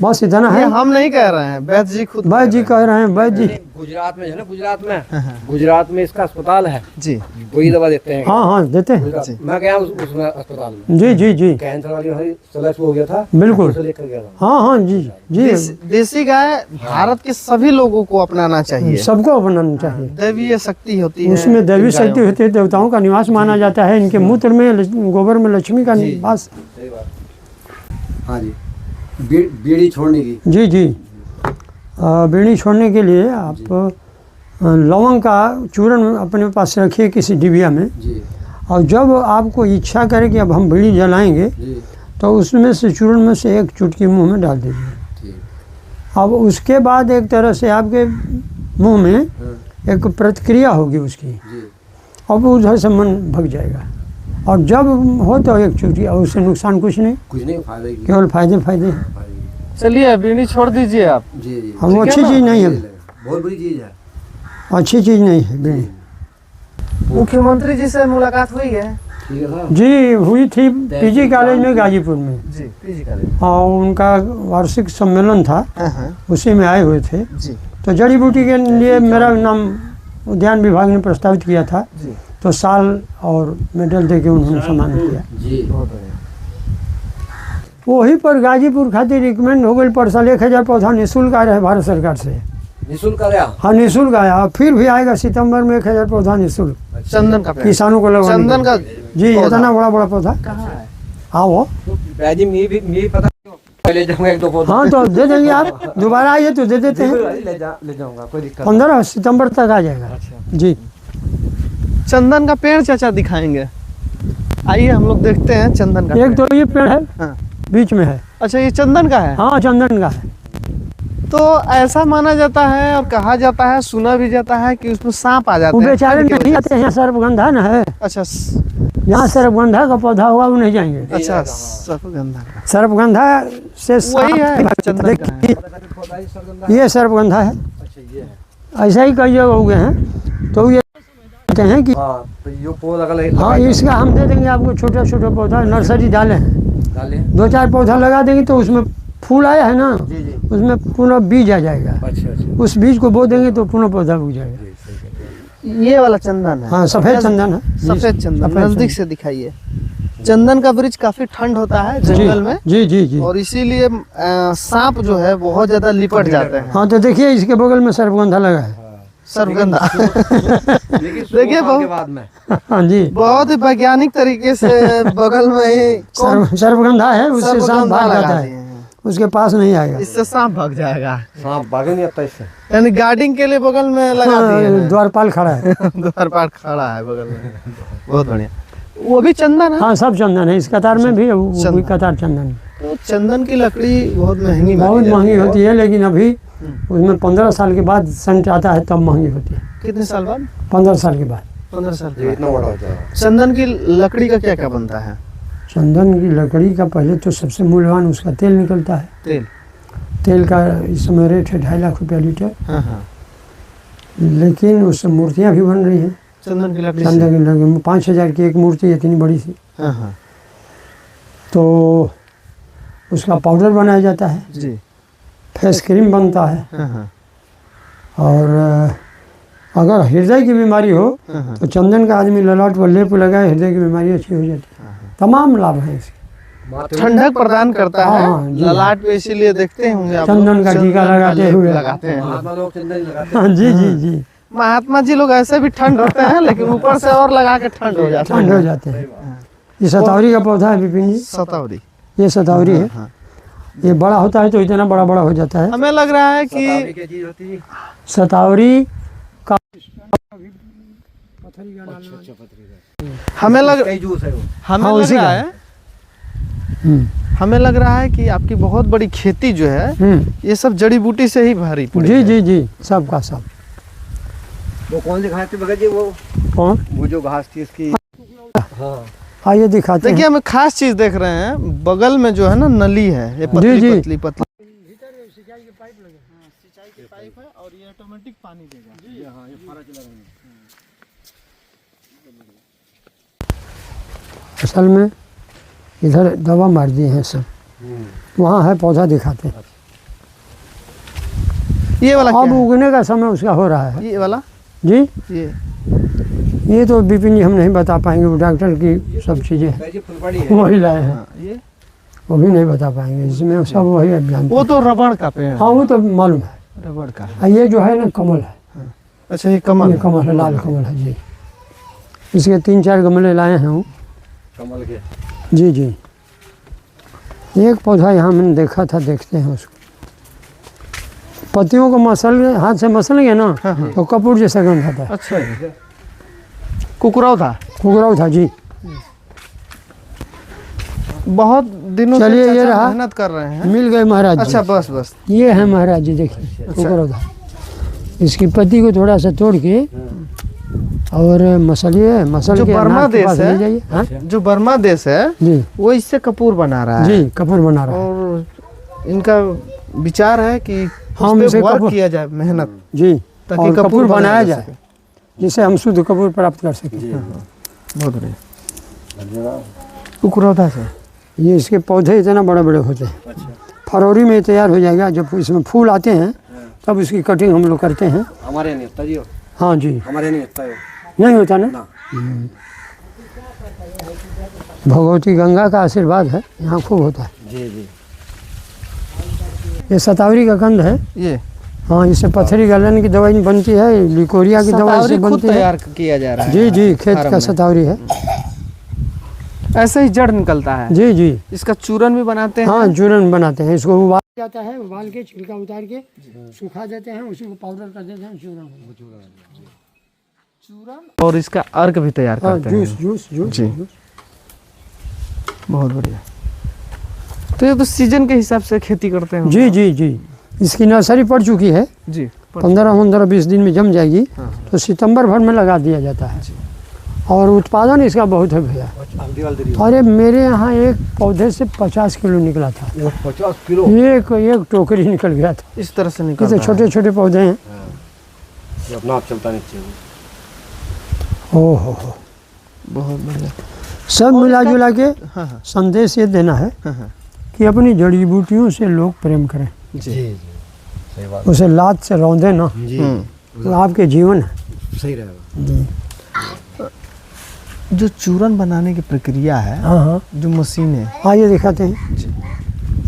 [SPEAKER 1] बस इतना
[SPEAKER 2] ये
[SPEAKER 1] है।
[SPEAKER 2] हम नहीं कह रहे हैं, वैद्य जी खुद
[SPEAKER 1] वैद्य जी कह रहे हैं, वैद्य जी।
[SPEAKER 3] गुजरात में है ना, गुजरात में इसका अस्पताल है,
[SPEAKER 2] जी
[SPEAKER 3] वही दवा देते हैं।
[SPEAKER 1] हाँ हाँ देते हैं।
[SPEAKER 2] जी।
[SPEAKER 3] मैं गया उसमें अस्पताल में,
[SPEAKER 1] जी जी जी
[SPEAKER 3] कैंसर वाली हमारी सदस्य हो गया था,
[SPEAKER 1] बिल्कुल।
[SPEAKER 3] उसे लेकर गया था।
[SPEAKER 1] हाँ हाँ जी जी।
[SPEAKER 2] देसी गाय भारत के सभी लोगों को अपनाना चाहिए।
[SPEAKER 1] सबको अपनाना चाहिए।
[SPEAKER 2] दैवीय शक्ति होती है
[SPEAKER 1] उसमें दैवी
[SPEAKER 2] इन गायों
[SPEAKER 1] शक्ति होती है, देवताओं का निवास माना जाता है। इनके मूत्र में, गोबर में लक्ष्मी का निवास।
[SPEAKER 3] सही बात। हाँ जी, बीड़ी छोड़ने की।
[SPEAKER 1] जी जी। बीड़ी छोड़ने के लिए आप लौंग का चूर्ण अपने पास रखिए किसी डिबिया में,
[SPEAKER 3] जी
[SPEAKER 1] और जब आपको इच्छा करे कि अब हम बीड़ी जलाएंगे,
[SPEAKER 3] जी
[SPEAKER 1] तो उसमें से चूर्ण में से एक चुटकी मुंह में डाल दीजिए।
[SPEAKER 3] ठीक।
[SPEAKER 1] अब उसके बाद एक तरह से आपके मुंह में
[SPEAKER 3] हाँ,
[SPEAKER 1] एक प्रतिक्रिया होगी उसकी,
[SPEAKER 3] जी
[SPEAKER 1] अब उधर से मन भग जाएगा। और जब हो तो एक चुटकी, और उससे नुकसान कुछ नहीं,
[SPEAKER 3] कुछ नहीं, फायदा ही
[SPEAKER 1] केवल फायदे फायदे हैं।
[SPEAKER 3] फायदा ही।
[SPEAKER 2] चलिए बीड़ी छोड़ दीजिए आप।
[SPEAKER 3] जी जी,
[SPEAKER 1] हम वो अच्छी चीज़ नहीं है,
[SPEAKER 3] बहुत बुरी चीज है।
[SPEAKER 1] अच्छी चीज़ नहीं है बीड़ी।
[SPEAKER 2] मुख्यमंत्री जी से मुलाकात हुई है?
[SPEAKER 3] ठीक है साहब।
[SPEAKER 1] जी हुई थी, पीजी कॉलेज में गाजीपुर में,
[SPEAKER 2] जी पीजी कॉलेज।
[SPEAKER 1] और उनका वार्षिक सम्मेलन था, उसी में आए हुए थे।
[SPEAKER 2] जी
[SPEAKER 1] तो जड़ी बूटी के लिए मेरा नाम उद्यान विभाग ने प्रस्तावित किया था,
[SPEAKER 2] जी
[SPEAKER 1] तो साल और मेडल दे के उन्होंने सम्मानित किया।
[SPEAKER 3] जी
[SPEAKER 2] बहुत बढ़िया।
[SPEAKER 1] वही पर गाजीपुर खातिर रिकमेंड हो गई, पर साल 1000 पौधा निःशुल्क आ रहा है भारत सरकार से।
[SPEAKER 3] निःशुल्क आया।
[SPEAKER 1] हाँ निःशुल्क आया, फिर भी आएगा सितंबर में 1000 पौधा निःशुल्क
[SPEAKER 2] चंदन का पेड़।
[SPEAKER 1] किसानों को लगवाने
[SPEAKER 2] चंदन का
[SPEAKER 1] जी,
[SPEAKER 2] पौधा।
[SPEAKER 1] इतना बड़ा बड़ा पौधा।
[SPEAKER 2] कहाँ है?
[SPEAKER 1] हाँ वो,
[SPEAKER 3] वैद्य मुझे पता, ले जाऊंगा एक दो पौधा।
[SPEAKER 1] हाँ तो दे देंगे, आप दोबारा आइए तो दे देते हैं।
[SPEAKER 3] ले जाऊंगा, कोई दिक्कत
[SPEAKER 1] 15 सितंबर तक आ जाएगा। जी
[SPEAKER 2] चंदन का पेड़ चाचा दिखाएंगे, आइए हम लोग देखते हैं चंदन का
[SPEAKER 1] एक
[SPEAKER 2] पेड़।
[SPEAKER 1] तो ये पेड़ है,
[SPEAKER 2] हाँ।
[SPEAKER 1] बीच में है।
[SPEAKER 2] अच्छा ये चंदन का है।
[SPEAKER 1] हाँ चंदन का है।
[SPEAKER 2] तो ऐसा माना जाता है और कहा जाता है, सुना भी जाता है कि उसमें सांप आ जाते
[SPEAKER 1] वो
[SPEAKER 2] हैं।
[SPEAKER 1] बेचारे
[SPEAKER 2] ठंड की
[SPEAKER 1] नहीं
[SPEAKER 2] वजह
[SPEAKER 1] आते हैं, सर्पगंधा न है।
[SPEAKER 2] अच्छा
[SPEAKER 1] यहाँ सर्पगंधा का पौधा होगा वो नहीं जाएंगे।
[SPEAKER 2] अच्छा सर्पगंधा का
[SPEAKER 1] सर्पगंधा से
[SPEAKER 2] वही है,
[SPEAKER 1] सांप-
[SPEAKER 2] चंदन का है।
[SPEAKER 1] देखिए, ये सर्पगंधा है। ऐसा ही कई जगह हो गए हैं, तो ये कहते हैं कि
[SPEAKER 3] हाँ, तो ये पौधा का
[SPEAKER 1] हाँ इसका हम दे देंगे आपको, छोटा छोटा पौधा नर्सरी डाले हैं,
[SPEAKER 3] डाले।
[SPEAKER 1] 2-4 पौधा लगा देंगे तो उसमें फूल आया है ना,
[SPEAKER 3] जी जी।
[SPEAKER 1] उसमें पुनः बीज आ जाएगा।
[SPEAKER 3] अच्छा अच्छा।
[SPEAKER 1] उस बीज को बो देंगे तो पुनः पौधा उग जाएगा।
[SPEAKER 2] ये वाला चंदन है।
[SPEAKER 1] हाँ सफ़ेद चंदन है।
[SPEAKER 2] सफेद चंदन,
[SPEAKER 1] सफेद
[SPEAKER 2] नजदीक से दिखाइए। चंदन का वृक्ष काफी ठंड होता है जंगल में,
[SPEAKER 1] जी जी जी।
[SPEAKER 2] और इसीलिए सांप जो है बहुत ज्यादा लिपट जाते हैं।
[SPEAKER 1] हाँ तो देखिए इसके बगल में सर्पगंधा लगा है।
[SPEAKER 2] सर्पगंधा देखिए
[SPEAKER 3] के बाद में
[SPEAKER 1] हाँ जी,
[SPEAKER 2] बहुत ही वैज्ञानिक तरीके से बगल में ही
[SPEAKER 1] सर्पगंधा है, उससे सांप
[SPEAKER 2] सर्पगंधा
[SPEAKER 1] भाग
[SPEAKER 2] लगा
[SPEAKER 1] जाता
[SPEAKER 2] दिए
[SPEAKER 1] है,
[SPEAKER 2] हैं।
[SPEAKER 1] उसके पास नहीं आएगा।
[SPEAKER 2] इससे सांप भाग जाएगा,
[SPEAKER 3] सांप भागे नहीं आता इससे।
[SPEAKER 2] यानी गार्डिंग के लिए बगल में लगा दिए हैं।
[SPEAKER 1] द्वारपाल खड़ा है।
[SPEAKER 2] द्वारपाल खड़ा है बगल में। बहुत बढ़िया। वो भी चंदन है।
[SPEAKER 1] हाँ सब चंदन है, इस कतार में भी है, वो भी
[SPEAKER 2] चंदन।
[SPEAKER 1] कतार चंदन है।
[SPEAKER 2] तो चंदन की लकड़ी बहुत महंगी
[SPEAKER 1] बहुत
[SPEAKER 2] मानी जाती
[SPEAKER 1] महंगी
[SPEAKER 2] है।
[SPEAKER 1] होती है, लेकिन अभी उसमें 15 साल के बाद सेंट आता है तब महंगी होती है।
[SPEAKER 2] कितने साल बाद?
[SPEAKER 1] 15 साल के बाद।
[SPEAKER 2] 15 साल के
[SPEAKER 3] ये
[SPEAKER 2] बाद।
[SPEAKER 3] इतना बड़ा होता है।
[SPEAKER 2] चंदन की लकड़ी का क्या क्या बनता है?
[SPEAKER 1] चंदन की लकड़ी का पहले तो सबसे मूल्यवान उसका तेल निकलता है।
[SPEAKER 2] तेल।
[SPEAKER 1] तेल का इस समय रेट है 2.5 लाख रुपया लीटर,
[SPEAKER 2] हाँ हाँ।
[SPEAKER 1] लेकिन उससे मूर्तियाँ भी बन रही हैं।
[SPEAKER 2] चंदन की लकड़ी से।
[SPEAKER 1] चंदन की लकड़ी 5000 की एक मूर्ति है, इतनी बड़ी सी।
[SPEAKER 2] हाँ हाँ।
[SPEAKER 1] तो उसका पाउडर बनाया जाता है,
[SPEAKER 2] जी।
[SPEAKER 1] फेस क्रीम बनता है,
[SPEAKER 2] हाँ हाँ।
[SPEAKER 1] और अगर हृदय की बीमारी हो
[SPEAKER 2] हाँ हाँ।
[SPEAKER 1] तो चंदन का आदमी ललाट पर लेप लगाए, हृदय की बीमारी अच्छी हो जाती है। तमाम लाभ है इसके।
[SPEAKER 2] ठंडक प्रदान करता है।
[SPEAKER 1] हाँ, जी।
[SPEAKER 2] ललाट पे इसीलिए देखते होंगे आप
[SPEAKER 1] चंदन
[SPEAKER 2] लोग,
[SPEAKER 1] का टीका
[SPEAKER 2] चंदन का
[SPEAKER 1] लगाते
[SPEAKER 2] लेप
[SPEAKER 1] हुए।
[SPEAKER 2] लगाते हैं।
[SPEAKER 3] महात्मा लोग चंदन लगाते
[SPEAKER 1] हाँ जी जी जी,
[SPEAKER 2] महात्मा जी लोग ऐसे भी ठंड होते हैं, लेकिन ऊपर से और लगा के ठंड हो जाता
[SPEAKER 1] ठंड हो
[SPEAKER 2] है।
[SPEAKER 1] जाते हैं। ये शतावरी का पौधा है विपिन जी,
[SPEAKER 2] शतावरी।
[SPEAKER 1] ये शतावरी है।
[SPEAKER 2] हाँ।
[SPEAKER 1] ये बड़ा होता है तो इतना बड़ा बड़ा हो जाता है।
[SPEAKER 2] हमें लग रहा है कि
[SPEAKER 1] शतावरी का
[SPEAKER 2] हमें लग
[SPEAKER 4] जूस है वो।
[SPEAKER 2] हमें
[SPEAKER 1] हाँ,
[SPEAKER 2] लग
[SPEAKER 1] उसी
[SPEAKER 2] रहा
[SPEAKER 1] का।
[SPEAKER 2] है
[SPEAKER 1] हम्म,
[SPEAKER 2] हमें लग रहा है कि आपकी बहुत बड़ी खेती जो है ये सब जड़ी बूटी से ही भरी पड़ी
[SPEAKER 1] जी
[SPEAKER 2] है।
[SPEAKER 1] जी जी, सब का सब।
[SPEAKER 3] वो कौन सी घास थी भगत जी? वो
[SPEAKER 1] कौन?
[SPEAKER 3] वो जो घास थी इसकी। हाँ
[SPEAKER 1] आइए दिखाते
[SPEAKER 2] देखिए
[SPEAKER 1] हैं।
[SPEAKER 2] हमें खास चीज देख रहे हैं, बगल में जो है ना नली है, ये
[SPEAKER 1] जी,
[SPEAKER 2] पतली
[SPEAKER 1] जी।
[SPEAKER 2] पतली पतली सिंचाई के पाइप है और ये ऑटोमेटिक पानी देगा।
[SPEAKER 3] हाँ, ये फारा चला रहा है।
[SPEAKER 1] असल में इधर दवा मार दिए हैं सब, वहाँ है पौधा दिखाते हैं।
[SPEAKER 2] ये वाला
[SPEAKER 1] अब
[SPEAKER 2] क्या है?
[SPEAKER 1] उगने का समय उसका हो रहा है
[SPEAKER 2] ये वाला
[SPEAKER 1] जी।
[SPEAKER 2] ये
[SPEAKER 1] ये तो विपिन जी हम नहीं बता पाएंगे, वो डॉक्टर की सब चीज़ें हैं,
[SPEAKER 3] जी फुलवाड़ी है।
[SPEAKER 1] वही लाए हैं,
[SPEAKER 2] हाँ, ये
[SPEAKER 1] वो भी नहीं बता पाएंगे, इसमें सब वही अभियान।
[SPEAKER 2] वो तो रबड़ का पेड़ है।
[SPEAKER 1] हाँ वो तो मालूम है।
[SPEAKER 2] रबड़ का है।
[SPEAKER 1] और ये जो है ना कमल है,
[SPEAKER 2] अच्छा ये कमल
[SPEAKER 1] ये कमल है, लाल कमल है जी। इसके 3-4 गमले लाए हैं वो।
[SPEAKER 3] कमल के।
[SPEAKER 1] जी जी, एक पौधा यहाँ मैंने देखा था, देखते हैं उसको। पत्तियों को मसल हाथ से मसलेंगे ना तो कपूर जैसा गंध आता है।
[SPEAKER 2] अच्छा कुकुराव था।
[SPEAKER 1] कुकराव था जी।
[SPEAKER 2] बहुत दिनों से
[SPEAKER 1] चलिए, ये
[SPEAKER 2] चाचा
[SPEAKER 1] रहा।
[SPEAKER 2] मेहनत कर रहे हैं।
[SPEAKER 1] मिल गए महाराज जी।
[SPEAKER 2] अच्छा बस बस।
[SPEAKER 1] ये है महाराज जी, देखिए कुकराव था। इसकी पत्ती को थोड़ा सा तोड़ के और मसलिए, मसल
[SPEAKER 2] जो
[SPEAKER 1] के
[SPEAKER 2] बर्मा
[SPEAKER 1] अनार के
[SPEAKER 2] देश
[SPEAKER 1] पास
[SPEAKER 2] है,
[SPEAKER 1] ले जाइए। हाँ?
[SPEAKER 2] जो बर्मा देश है
[SPEAKER 1] जी
[SPEAKER 2] वो इससे कपूर बना रहा है।
[SPEAKER 1] जी, कपूर बना रहा है।
[SPEAKER 2] और इनका विचार है कि
[SPEAKER 1] हम
[SPEAKER 2] उस
[SPEAKER 1] इसे
[SPEAKER 2] पे वर्क
[SPEAKER 1] कपूर-
[SPEAKER 2] किया जाए, मेहनत,
[SPEAKER 1] जी,
[SPEAKER 2] ताकि
[SPEAKER 1] और कपूर बनाया
[SPEAKER 2] जा
[SPEAKER 1] जाए
[SPEAKER 2] सके।
[SPEAKER 1] जिससे हम शुद्ध कपूर प्राप्त कर सकें।
[SPEAKER 2] बहुत बढ़िया। कुकुरौधा से
[SPEAKER 1] ये इसके पौधे इतना बड़े बड़े होते हैं। फरवरी में तैयार हो जाएगा, जब इसमें फूल आते हैं तब इसकी कटिंग हम लोग करते हैं।
[SPEAKER 3] हमारे नहीं होता जी वो।
[SPEAKER 1] हाँ जी,
[SPEAKER 3] हमारे नहीं होता है
[SPEAKER 1] नहीं होता ना।
[SPEAKER 3] ना।
[SPEAKER 1] भगवती गंगा का आशीर्वाद है, यहाँ खूब होता है।
[SPEAKER 3] जी जी।
[SPEAKER 1] ये शतावरी का कंद है।
[SPEAKER 2] ये
[SPEAKER 1] हाँ, इससे पथरी गलन की दवाई बनती है, लिकोरिया की दवाई से
[SPEAKER 2] शतावरी खुद
[SPEAKER 1] बनती है।
[SPEAKER 2] तैयार किया जा रहा है।
[SPEAKER 1] जी जी, खेत
[SPEAKER 2] फार्म
[SPEAKER 1] का
[SPEAKER 2] में।
[SPEAKER 1] शतावरी है।
[SPEAKER 2] ऐसे ही जड़ निकलता है।
[SPEAKER 1] जी जी,
[SPEAKER 2] इसका चूरन भी बनाते हैं।
[SPEAKER 1] हाँ चूरन बनाते हैं। इसको उबाल जाता है, उबाल के छिलका उतार के सुखा देते हैं, उसी को पाउडर कर देते हैं, चूरन।
[SPEAKER 2] और इसका अर्क भी तैयार
[SPEAKER 1] हाँ,
[SPEAKER 2] करते हैं।
[SPEAKER 1] जूस जूस जूस
[SPEAKER 2] जी।
[SPEAKER 1] जूस।
[SPEAKER 2] बहुत बढ़िया। तो ये तो सीजन के हिसाब से खेती करते हैं।
[SPEAKER 1] जी जी जी, इसकी नर्सरी पड़ चुकी है।
[SPEAKER 2] जी
[SPEAKER 1] 15-20 दिन में जम जाएगी,
[SPEAKER 2] हाँ।
[SPEAKER 1] तो सितंबर भर में लगा दिया जाता है। और उत्पादन इसका बहुत है भैया।
[SPEAKER 3] हल्दी वाल्दी
[SPEAKER 1] अरे मेरे यहाँ एक पौधे से 50 किलो निकला था।
[SPEAKER 3] 50 किलो।
[SPEAKER 1] एक टोकरी निकल गया था।
[SPEAKER 2] इस तरह से
[SPEAKER 1] ये
[SPEAKER 2] निकलता
[SPEAKER 1] तो
[SPEAKER 2] है।
[SPEAKER 1] छोटे छोटे पौधे हैं।
[SPEAKER 3] ये अपना आप चलता नीचे।
[SPEAKER 1] ओह हो,
[SPEAKER 2] बहुत बढ़िया।
[SPEAKER 1] सब मिला जुला के
[SPEAKER 2] हाँ हाँ
[SPEAKER 1] संदेश ये देना है
[SPEAKER 2] हाँ हाँ।
[SPEAKER 1] कि अपनी जड़ी बूटियों से लोग प्रेम करें,
[SPEAKER 2] जी
[SPEAKER 3] सही बात।
[SPEAKER 1] उसे लात से रौंदे ना,
[SPEAKER 3] जी
[SPEAKER 1] तो आपके जीवन है।
[SPEAKER 3] सही रहेगा।
[SPEAKER 1] जी
[SPEAKER 2] जो चूरन बनाने की प्रक्रिया है,
[SPEAKER 1] हाँ हाँ,
[SPEAKER 2] जो मशीन है।
[SPEAKER 1] आइए दिखाते हैं।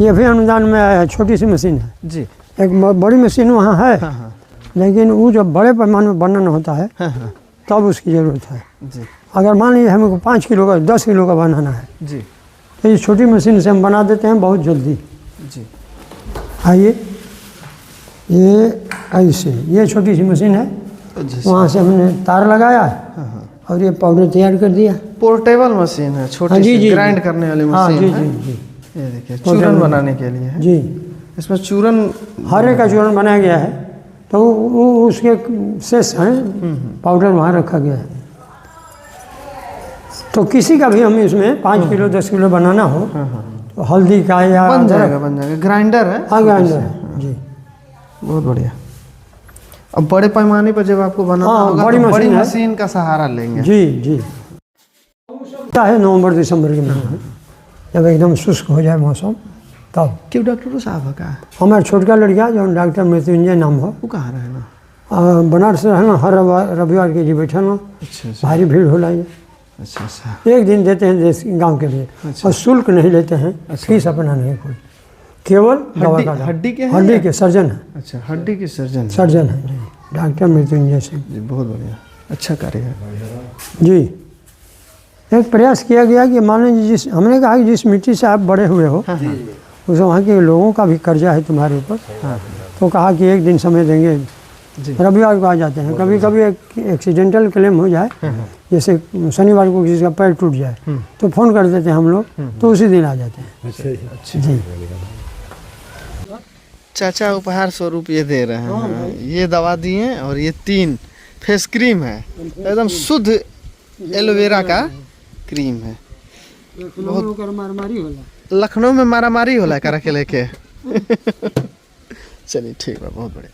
[SPEAKER 1] ये भी अनुदान में आया है, छोटी सी मशीन है।
[SPEAKER 2] जी
[SPEAKER 1] एक बड़ी मशीन वहाँ है,
[SPEAKER 2] हाँ हाँ
[SPEAKER 1] लेकिन वो जब बड़े पैमाने में बनाना होता है
[SPEAKER 2] हाँ हाँ।
[SPEAKER 1] तब उसकी ज़रूरत है।
[SPEAKER 2] जी
[SPEAKER 1] अगर मान लीजिए हमको 5 किलो का 10 किलो का बनाना है,
[SPEAKER 2] जी
[SPEAKER 1] तो इस छोटी मशीन से हम बना देते हैं बहुत जल्दी।
[SPEAKER 2] जी।
[SPEAKER 1] आइए, ये ऐसे, ये छोटी सी मशीन है, वहाँ से हमने तार लगाया और ये पाउडर तैयार कर दिया।
[SPEAKER 2] पोर्टेबल मशीन है,
[SPEAKER 1] हाँ,
[SPEAKER 2] छोटी
[SPEAKER 1] जी,
[SPEAKER 2] सी
[SPEAKER 1] जी,
[SPEAKER 2] ग्राइंड
[SPEAKER 1] जी।
[SPEAKER 2] करने वाली
[SPEAKER 1] हाँ
[SPEAKER 2] मशीन
[SPEAKER 1] जी
[SPEAKER 2] है।
[SPEAKER 1] जी जी
[SPEAKER 2] ये देखिए चूरन बनाने के लिए है।
[SPEAKER 1] जी,
[SPEAKER 2] इसमें चूरन
[SPEAKER 1] हरे का चूरन बनाया गया है, तो वो उसके शेष हैं, पाउडर वहाँ रखा गया है। तो किसी का भी हम इसमें 5 किलो 10 किलो बनाना हो, तो हल्दी का या
[SPEAKER 2] बन
[SPEAKER 1] अदरक-
[SPEAKER 2] जाएगा, बन जाएगा। ग्राइंडर है।
[SPEAKER 1] हाँ ग्राइंडर है जी।
[SPEAKER 2] बहुत बढ़िया। अब बड़े पैमाने पर जब आपको बनाना
[SPEAKER 1] हाँ,
[SPEAKER 2] होगा
[SPEAKER 1] बड़ी
[SPEAKER 2] तो बड़ी
[SPEAKER 1] मशीन है।
[SPEAKER 2] मशीन का सहारा लेंगे।
[SPEAKER 1] जी जी, है नवंबर दिसंबर के महीने में, जब एकदम शुष्क हो जाए मौसम, तब।
[SPEAKER 2] क्यों डॉक्टर साहब का
[SPEAKER 1] हमारा छोटका लड़का जो डॉक्टर मृत्युंजय नाम हो,
[SPEAKER 2] वो कहाँ रहे ना?
[SPEAKER 1] बनारस रहना, हर रविवार के जी बैठा ना,
[SPEAKER 2] अच्छा अच्छा
[SPEAKER 1] भारी भीड़ हो लाइए।
[SPEAKER 2] अच्छा अच्छा।
[SPEAKER 1] एक दिन देते हैं देश गांव के लिए, और शुल्क नहीं लेते हैं, फीस अपना नहीं कोई, केवल दवा का दाम।
[SPEAKER 2] हड्डी के हैं
[SPEAKER 1] हड्डी
[SPEAKER 2] या?
[SPEAKER 1] के सर्जन है,
[SPEAKER 2] अच्छा, हड्डी के सर्जन।
[SPEAKER 1] सर्जन है जी, डॉक्टर मृत्युंजय सिंह
[SPEAKER 2] जी बहुत बढ़िया, अच्छा कार्य है।
[SPEAKER 1] जी। एक प्रयास किया गया कि मान लीजिए हमने कहा कि जिस मिट्टी से आप बड़े हुए हो उस वहाँ के लोगों का भी कर्जा है तुम्हारे ऊपर। तो कहा कि एक दिन समय देंगे, रविवार को आ जाते हैं। कभी कभी एक एक्सीडेंटल क्लेम हो जाए, जैसे शनिवार को किसी का पैर टूट जाए तो फ़ोन कर देते हैं हम लोग, तो उसी दिन आ जाते हैं। जी।
[SPEAKER 2] चाचा उपहार स्वरूप ये दे रहे हैं, ये दवा दिए और ये 3 फेस क्रीम है, एकदम शुद्ध एलोवेरा का क्रीम है। लखनऊ में मारामारी होला करा के लेके। चलिए ठीक है, बहुत बढ़िया।